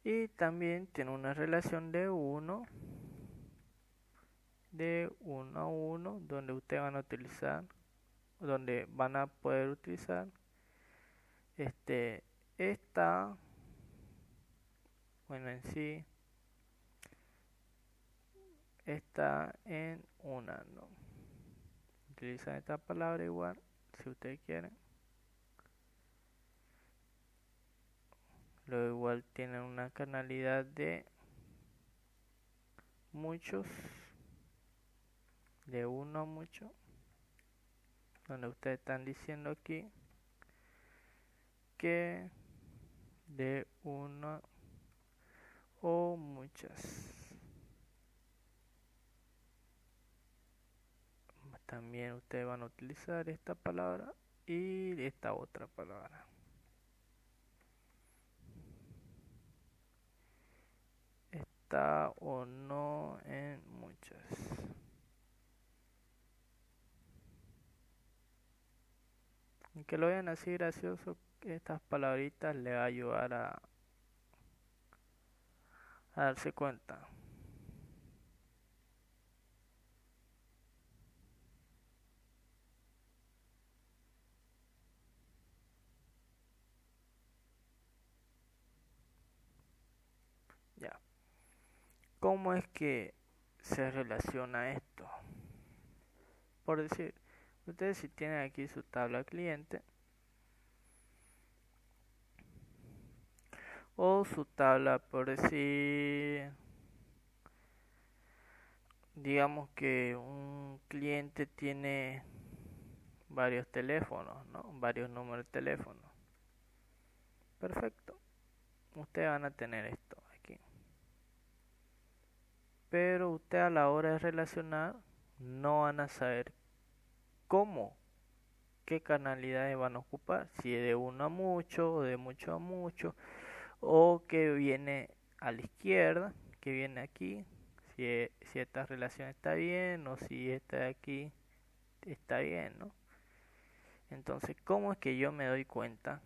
Y también tiene una relación de 1 a 1, donde ustedes van a utilizar, donde van a poder utilizar esta, bueno, en sí está en una, ¿no? Utilizan esta palabra igual, si ustedes quieren. Luego igual tienen una carnalidad de muchos, de uno a mucho, donde ustedes están diciendo aquí que de una o muchas. También ustedes van a utilizar esta palabra y esta otra palabra. Está o no en muchas. Aunque lo vean así gracioso, estas palabritas le va a ayudar a darse cuenta. Ya. ¿Cómo es que se relaciona esto? Por decir, ustedes si tienen aquí su tabla cliente o su tabla, por decir, digamos que un cliente tiene varios teléfonos, ¿no? Varios números de teléfono. Perfecto. Ustedes van a tener esto aquí. Pero ustedes a la hora de relacionar no van a saber cómo, qué canalidades van a ocupar. Si es de uno a mucho o de mucho a mucho, o que viene a la izquierda, que viene aquí. Si esta relación está bien o si esta de aquí está bien, ¿no? Entonces, ¿cómo es que yo me doy cuenta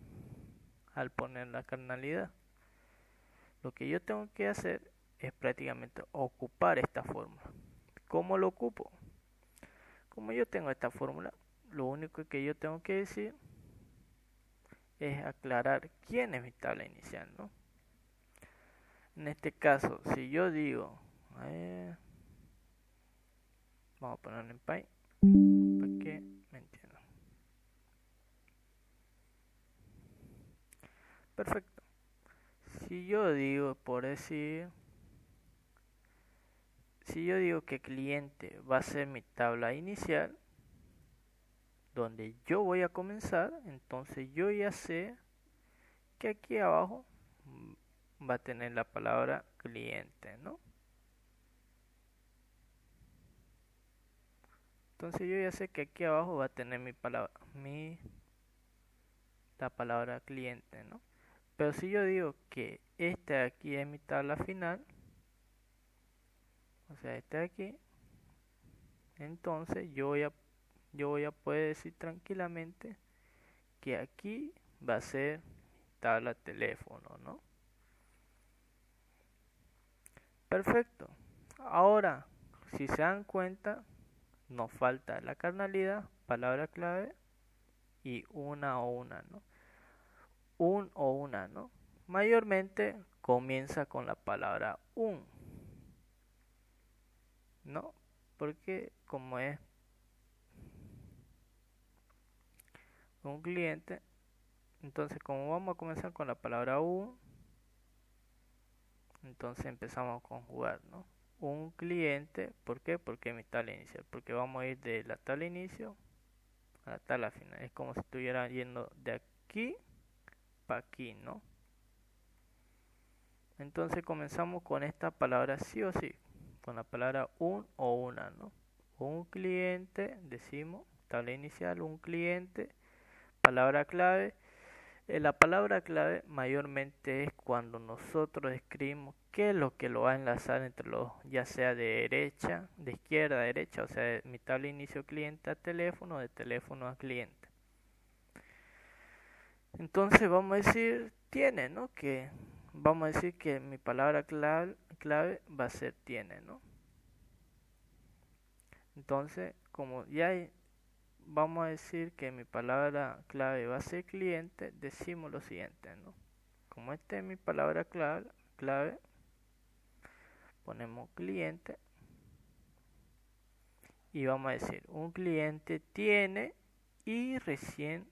al poner la carnalidad? Lo que yo tengo que hacer es prácticamente ocupar esta fórmula. ¿Cómo lo ocupo? Como yo tengo esta fórmula, lo único que yo tengo que decir es aclarar quién es mi tabla inicial, ¿no? En este caso, si yo digo, vamos a ponerlo en Py para que me entiendan. Perfecto. Si yo digo, por decir, si yo digo que cliente va a ser mi tabla inicial, donde yo voy a comenzar, entonces yo ya sé que aquí abajo va a tener la palabra cliente, ¿no? Entonces yo ya sé que aquí abajo va a tener mi palabra, la palabra cliente, ¿no? Pero si yo digo que este de aquí es mi tabla final, o sea, este de aquí, entonces yo voy a poder decir tranquilamente que aquí va a ser tabla teléfono, ¿no? Perfecto. Ahora, si se dan cuenta, nos falta la carnalidad, palabra clave y una o una, ¿no? Un o una, ¿no? Mayormente comienza con la palabra un, ¿no? Porque como es un cliente, entonces como vamos a comenzar con la palabra un, entonces empezamos a conjugar, ¿no? Un cliente, ¿por qué? Porque es mi tabla inicial, porque vamos a ir de la tabla inicio a la tabla final, es como si estuviera yendo de aquí para aquí, ¿no? Entonces comenzamos con esta palabra sí o sí, con la palabra un o una, ¿no? Un cliente, decimos, tabla inicial, un cliente, palabra clave, La palabra clave mayormente es cuando nosotros escribimos qué es lo que lo va a enlazar entre los, ya sea de izquierda a derecha, o sea, de mi tabla inicio cliente a teléfono, de teléfono a cliente. Entonces vamos a decir tiene, ¿no? Que vamos a decir que mi palabra clave va a ser tiene, ¿no? Entonces, como ya vamos a decir que mi palabra clave va a ser cliente, decimos lo siguiente, ¿no? Como esta es mi palabra clave, ponemos cliente y vamos a decir un cliente tiene y recién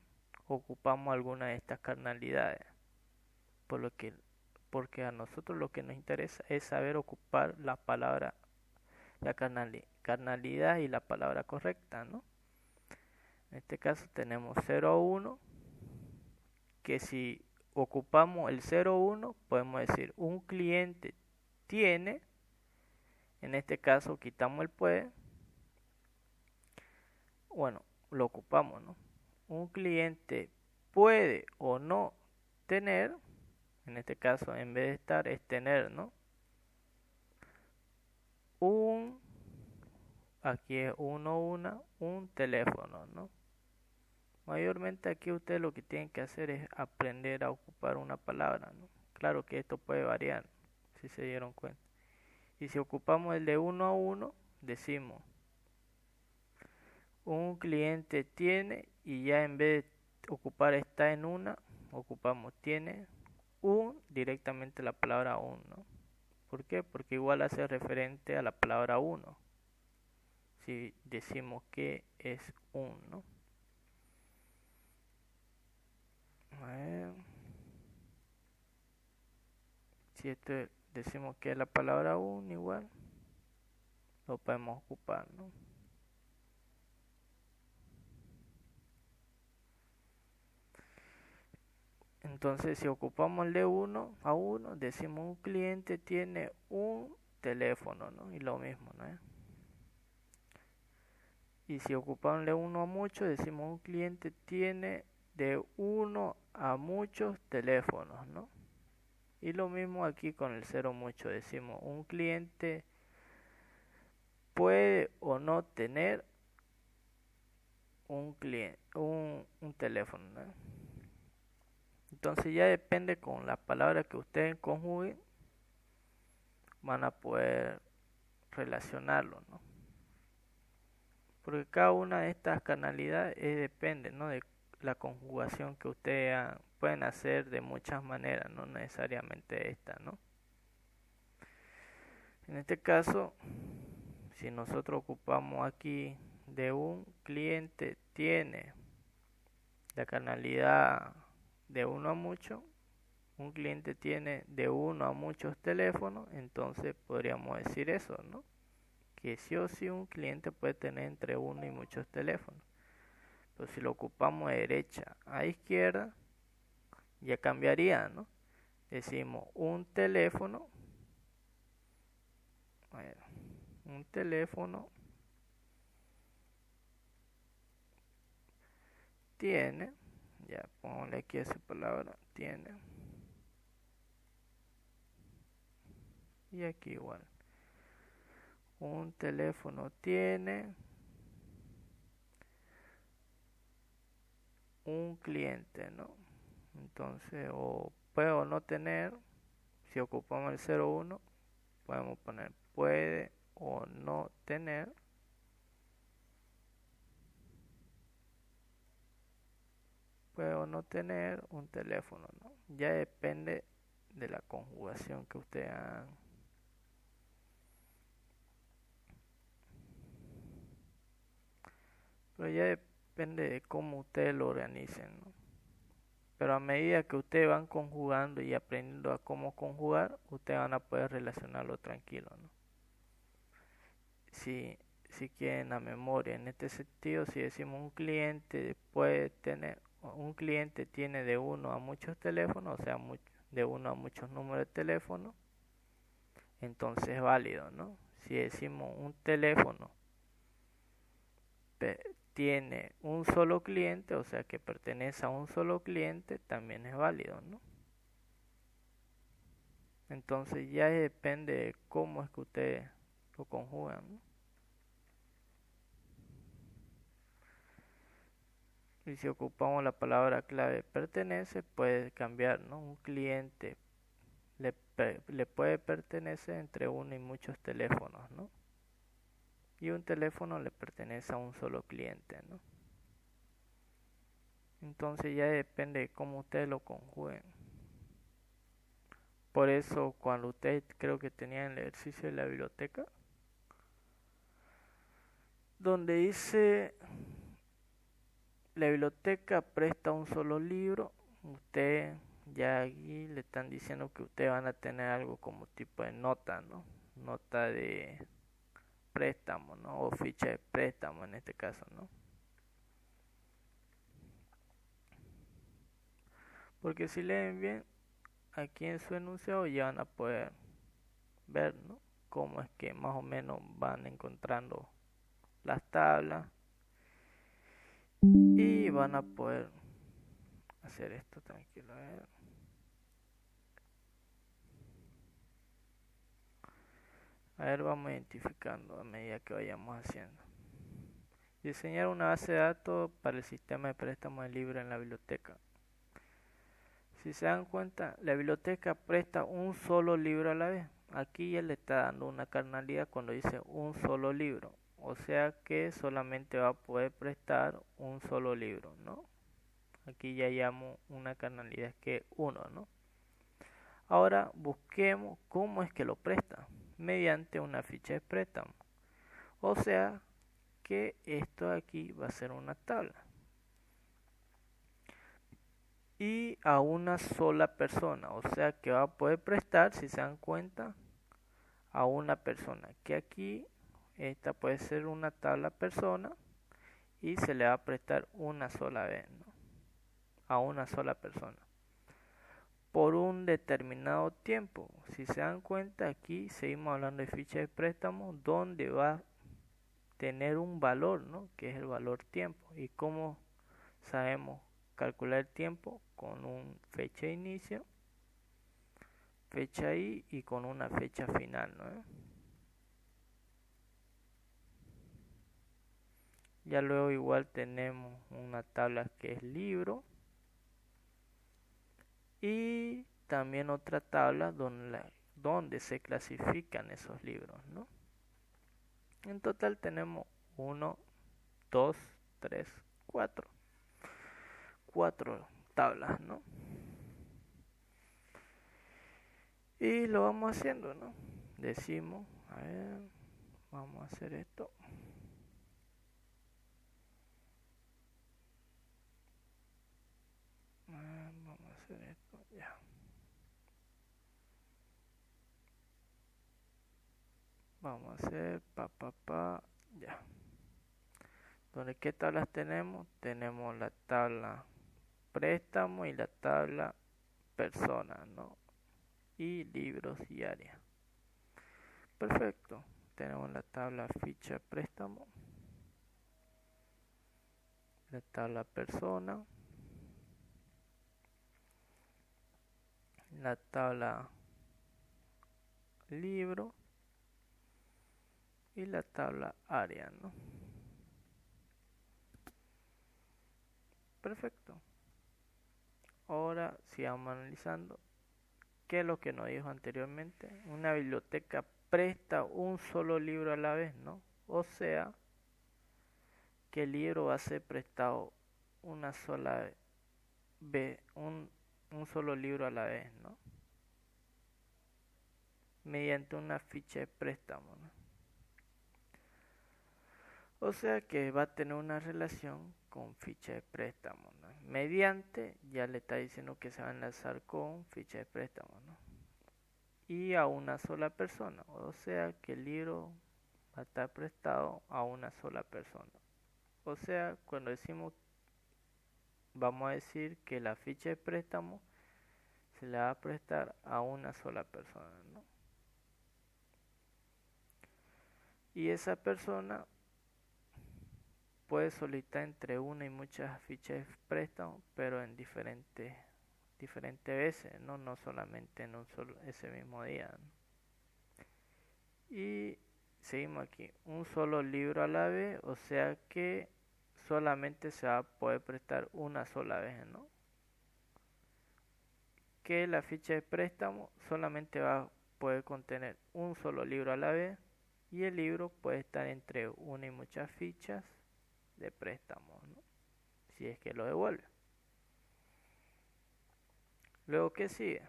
ocupamos alguna de estas carnalidades. Porque a nosotros lo que nos interesa es saber ocupar la palabra, la carnalidad y la palabra correcta, ¿no? En este caso tenemos 0 a 1, que si ocupamos el 0,1 podemos decir un cliente tiene, en este caso quitamos el puede, bueno, lo ocupamos, ¿no? Un cliente puede o no tener, en este caso en vez de estar es tener, ¿no? Aquí es un teléfono, ¿no? Mayormente aquí ustedes lo que tienen que hacer es aprender a ocupar una palabra, ¿no? Claro que esto puede variar, si se dieron cuenta. Y si ocupamos el de 1 a 1, decimos un cliente tiene y ya en vez de ocupar está en una, ocupamos tiene directamente la palabra un, ¿no? ¿Por qué? Porque igual hace referente a la palabra uno. Si decimos que es un, ¿no? A ver. Si esto decimos que es la palabra un igual, lo podemos ocupar, ¿no? Entonces, si ocupamos el de 1 a 1, decimos un cliente tiene un teléfono, ¿no? Y lo mismo, ¿no? Y si ocupamos el de 1 a muchos, decimos un cliente tiene de 1 a muchos teléfonos, ¿no? Y lo mismo aquí con el 0 mucho, decimos un cliente puede o no tener un teléfono, ¿no? Entonces ya depende con la palabra que ustedes conjuguen, van a poder relacionarlo, ¿no? Porque cada una de estas canalidades depende, ¿no? De la conjugación que ustedes pueden hacer de muchas maneras, no necesariamente esta, ¿no? En este caso, si nosotros ocupamos aquí de un cliente tiene la canalidad de 1 a mucho, un cliente tiene de 1 a muchos teléfonos, entonces podríamos decir eso, ¿no? Que sí o sí un cliente puede tener entre 1 y muchos teléfonos. Pero si lo ocupamos de derecha a izquierda, ya cambiaría, ¿no? Decimos un teléfono, tiene, ya ponle aquí esa palabra, tiene, y aquí igual, un teléfono tiene un cliente, ¿no? Entonces, o puede o no tener, si ocupamos el 0,1, podemos poner puede o no tener un teléfono, ¿no? Ya depende de la conjugación que ustedes hagan. Pero ya depende de cómo ustedes lo organicen, ¿no? Pero a medida que ustedes van conjugando y aprendiendo a cómo conjugar, ustedes van a poder relacionarlo tranquilo, ¿no? Si quieren la memoria, en este sentido, si decimos un cliente puede tener, un cliente tiene de 1 a muchos teléfonos, o sea, de 1 a muchos números de teléfono, entonces es válido, ¿no? Si decimos un teléfono tiene un solo cliente, o sea que pertenece a un solo cliente, también es válido, ¿no? Entonces ya depende de cómo es que ustedes lo conjugan, ¿no? Y si ocupamos la palabra clave pertenece, puede cambiar, ¿no? Un cliente le puede pertenecer entre uno y muchos teléfonos, ¿no? Y un teléfono le pertenece a un solo cliente, ¿no? Entonces ya depende de cómo ustedes lo conjuguen. Por eso cuando ustedes creo que tenían el ejercicio de la biblioteca, donde dice la biblioteca presta un solo libro, ustedes ya aquí le están diciendo que ustedes van a tener algo como tipo de nota, ¿no? Nota de préstamo, ¿no? O ficha de préstamo en este caso, ¿no? Porque si leen bien, aquí en su enunciado ya van a poder ver, ¿no? Cómo es que más o menos van encontrando las tablas y van a poder hacer esto tranquilo. A ver, vamos identificando a medida que vayamos haciendo. Diseñar una base de datos para el sistema de préstamo de libros en la biblioteca. Si se dan cuenta, la biblioteca presta un solo libro a la vez. Aquí ya le está dando una carnalidad cuando dice un solo libro. O sea que solamente va a poder prestar un solo libro, ¿no? Aquí ya llamo una carnalidad que uno, ¿no? Ahora busquemos cómo es que lo presta. Mediante una ficha de préstamo. O sea que esto aquí va a ser una tabla. Y a una sola persona, o sea que va a poder prestar, si se dan cuenta, a una persona, que aquí esta puede ser una tabla persona y se le va a prestar una sola vez, ¿no? A una sola persona por un determinado tiempo. Si se dan cuenta, aquí seguimos hablando de ficha de préstamo donde va a tener un valor, ¿no? Que es el valor tiempo. Y cómo sabemos calcular el tiempo con una fecha de inicio, fecha I y con una fecha final, ¿no? Ya luego igual tenemos una tabla que es libro y también otra tabla donde se clasifican esos libros, ¿no? En total tenemos 1, 2, 3, 4. 4 tablas, ¿no? Y lo vamos haciendo, ¿no? Decimos, a ver, vamos a hacer esto. Vamos a hacer esto, ya. Vamos a hacer, ya. Entonces, ¿qué tablas tenemos? Tenemos la tabla préstamo y la tabla persona, ¿no? Y libros y área. Perfecto. Tenemos la tabla ficha préstamo, la tabla persona, la tabla libro y la tabla área, ¿no? Perfecto. Ahora sigamos analizando qué es lo que nos dijo anteriormente. Una biblioteca presta un solo libro a la vez, ¿no? O sea que el libro va a ser prestado una sola vez, un solo libro a la vez, ¿no? Mediante una ficha de préstamo, ¿no? O sea que va a tener una relación con ficha de préstamo, ¿no? Mediante, ya le está diciendo que se va a enlazar con ficha de préstamo, ¿no? Y a una sola persona, o sea que el libro va a estar prestado a una sola persona. O sea, cuando decimos, vamos a decir que la ficha de préstamo se le va a prestar a una sola persona, ¿no? Y esa persona puede solicitar entre una y muchas fichas de préstamo, pero en diferentes veces, no solamente en ese mismo día, ¿no? Y seguimos aquí, un solo libro a la vez, o sea que solamente se va a poder prestar una sola vez, ¿no? Que la ficha de préstamo solamente va a poder contener un solo libro a la vez, y el libro puede estar entre una y muchas fichas de préstamo, ¿no? Si es que lo devuelve. Luego, ¿qué sigue?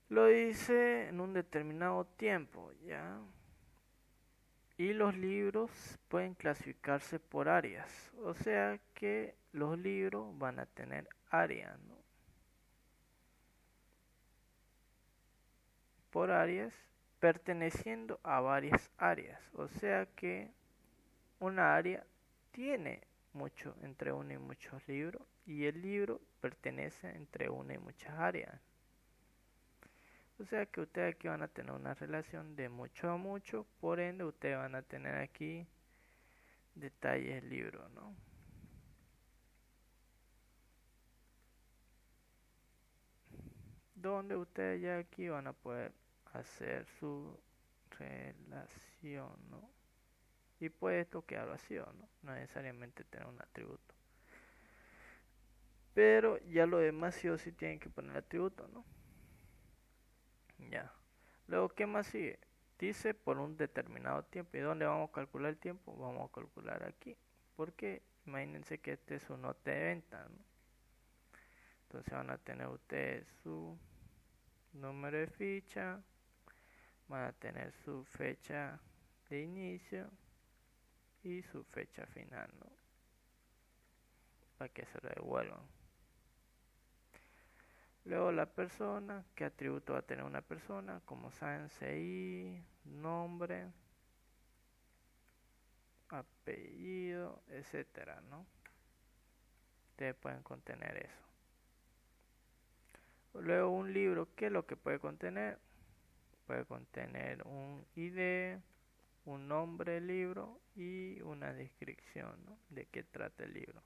Lo dice en un determinado tiempo, ¿ya? Y los libros pueden clasificarse por áreas, o sea que los libros van a tener áreas, ¿no? Por áreas, perteneciendo a varias áreas, o sea que una área tiene mucho entre uno y muchos libros, y el libro pertenece entre una y muchas áreas. O sea que ustedes aquí van a tener una relación de mucho a mucho, por ende ustedes van a tener aquí detalles del libro, ¿no? Donde ustedes ya aquí van a poder hacer su relación, ¿no? Y puede esto quedar vacío, ¿no? No necesariamente tener un atributo. Pero ya lo demás sí o sí tienen que poner atributo, ¿no? Ya. Luego, ¿qué más sigue? Dice por un determinado tiempo. ¿Y dónde vamos a calcular el tiempo? Vamos a calcular aquí. Porque imagínense que este es su nota de venta, ¿no? Entonces van a tener ustedes su número de ficha, van a tener su fecha de inicio y su fecha final, ¿no? Para que se lo devuelvan. Luego la persona, ¿qué atributo va a tener una persona? Como saben, CI, nombre, apellido, etcétera, ¿no? Ustedes pueden contener eso. Luego un libro, ¿qué es lo que puede contener? Puede contener un ID, un nombre del libro y una descripción, ¿no? De qué trata el libro.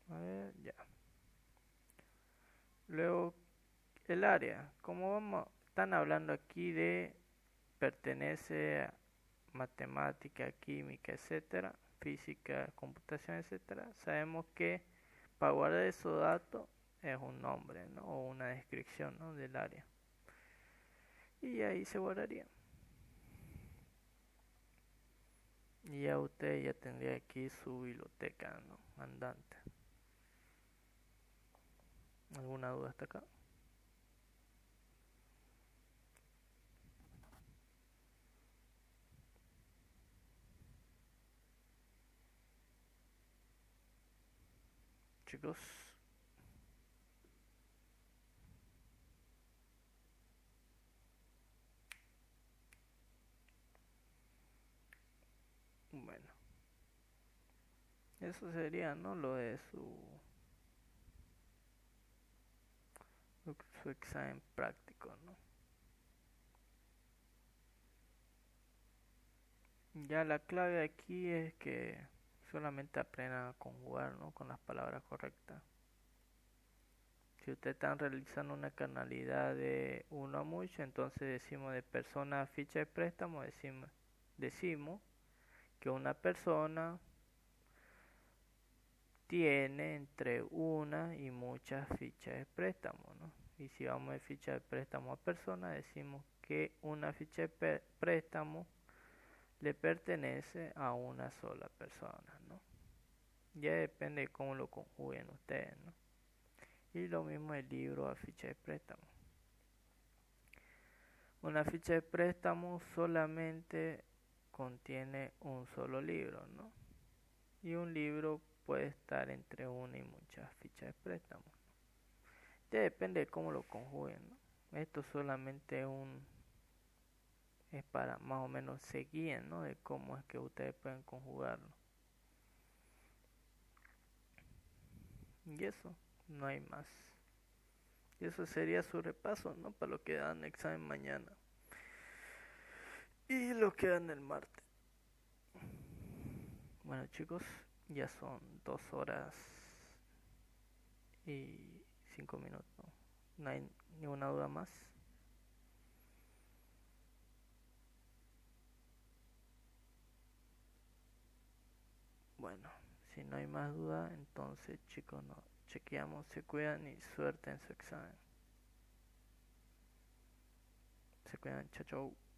A ver, ya. Luego el área, como están hablando aquí de pertenece a matemática, química, etcétera, física, computación, etcétera, sabemos que para guardar esos datos es un nombre, ¿no? O una descripción, ¿no? Del área. Y ahí se guardaría. Y ya usted ya tendría aquí su biblioteca, ¿no? Andante. ¿Alguna duda hasta acá? Chicos, bueno, eso sería, ¿no? Lo de su examen práctico, ¿no? Ya la clave aquí es que solamente aprendan a conjugar, ¿no? Con las palabras correctas. Si ustedes están realizando una carnalidad de uno a mucho, entonces decimos de persona a ficha de préstamo, decimos que una persona tiene entre una y muchas fichas de préstamo, ¿no? Y si vamos de ficha de préstamo a persona, decimos que una ficha de préstamo le pertenece a una sola persona, ¿no? Ya depende de cómo lo conjuguen ustedes, ¿no? Y lo mismo el libro a ficha de préstamo. Una ficha de préstamo solamente contiene un solo libro, ¿no? Y un libro puede estar entre una y muchas fichas de préstamo. Ya depende de cómo lo conjuguen, ¿no? Esto solamente es para más o menos se guíen, ¿no? De cómo es que ustedes pueden conjugarlo. Y eso, no hay más. Y eso sería su repaso, ¿no? Para lo que dan examen mañana. Y lo que dan el martes. Bueno chicos, ya son 2 horas y 5 minutos. No hay ninguna duda más. Bueno, si no hay más duda, entonces chicos, nos chequeamos, se cuidan y suerte en su examen. Se cuidan, chao chao.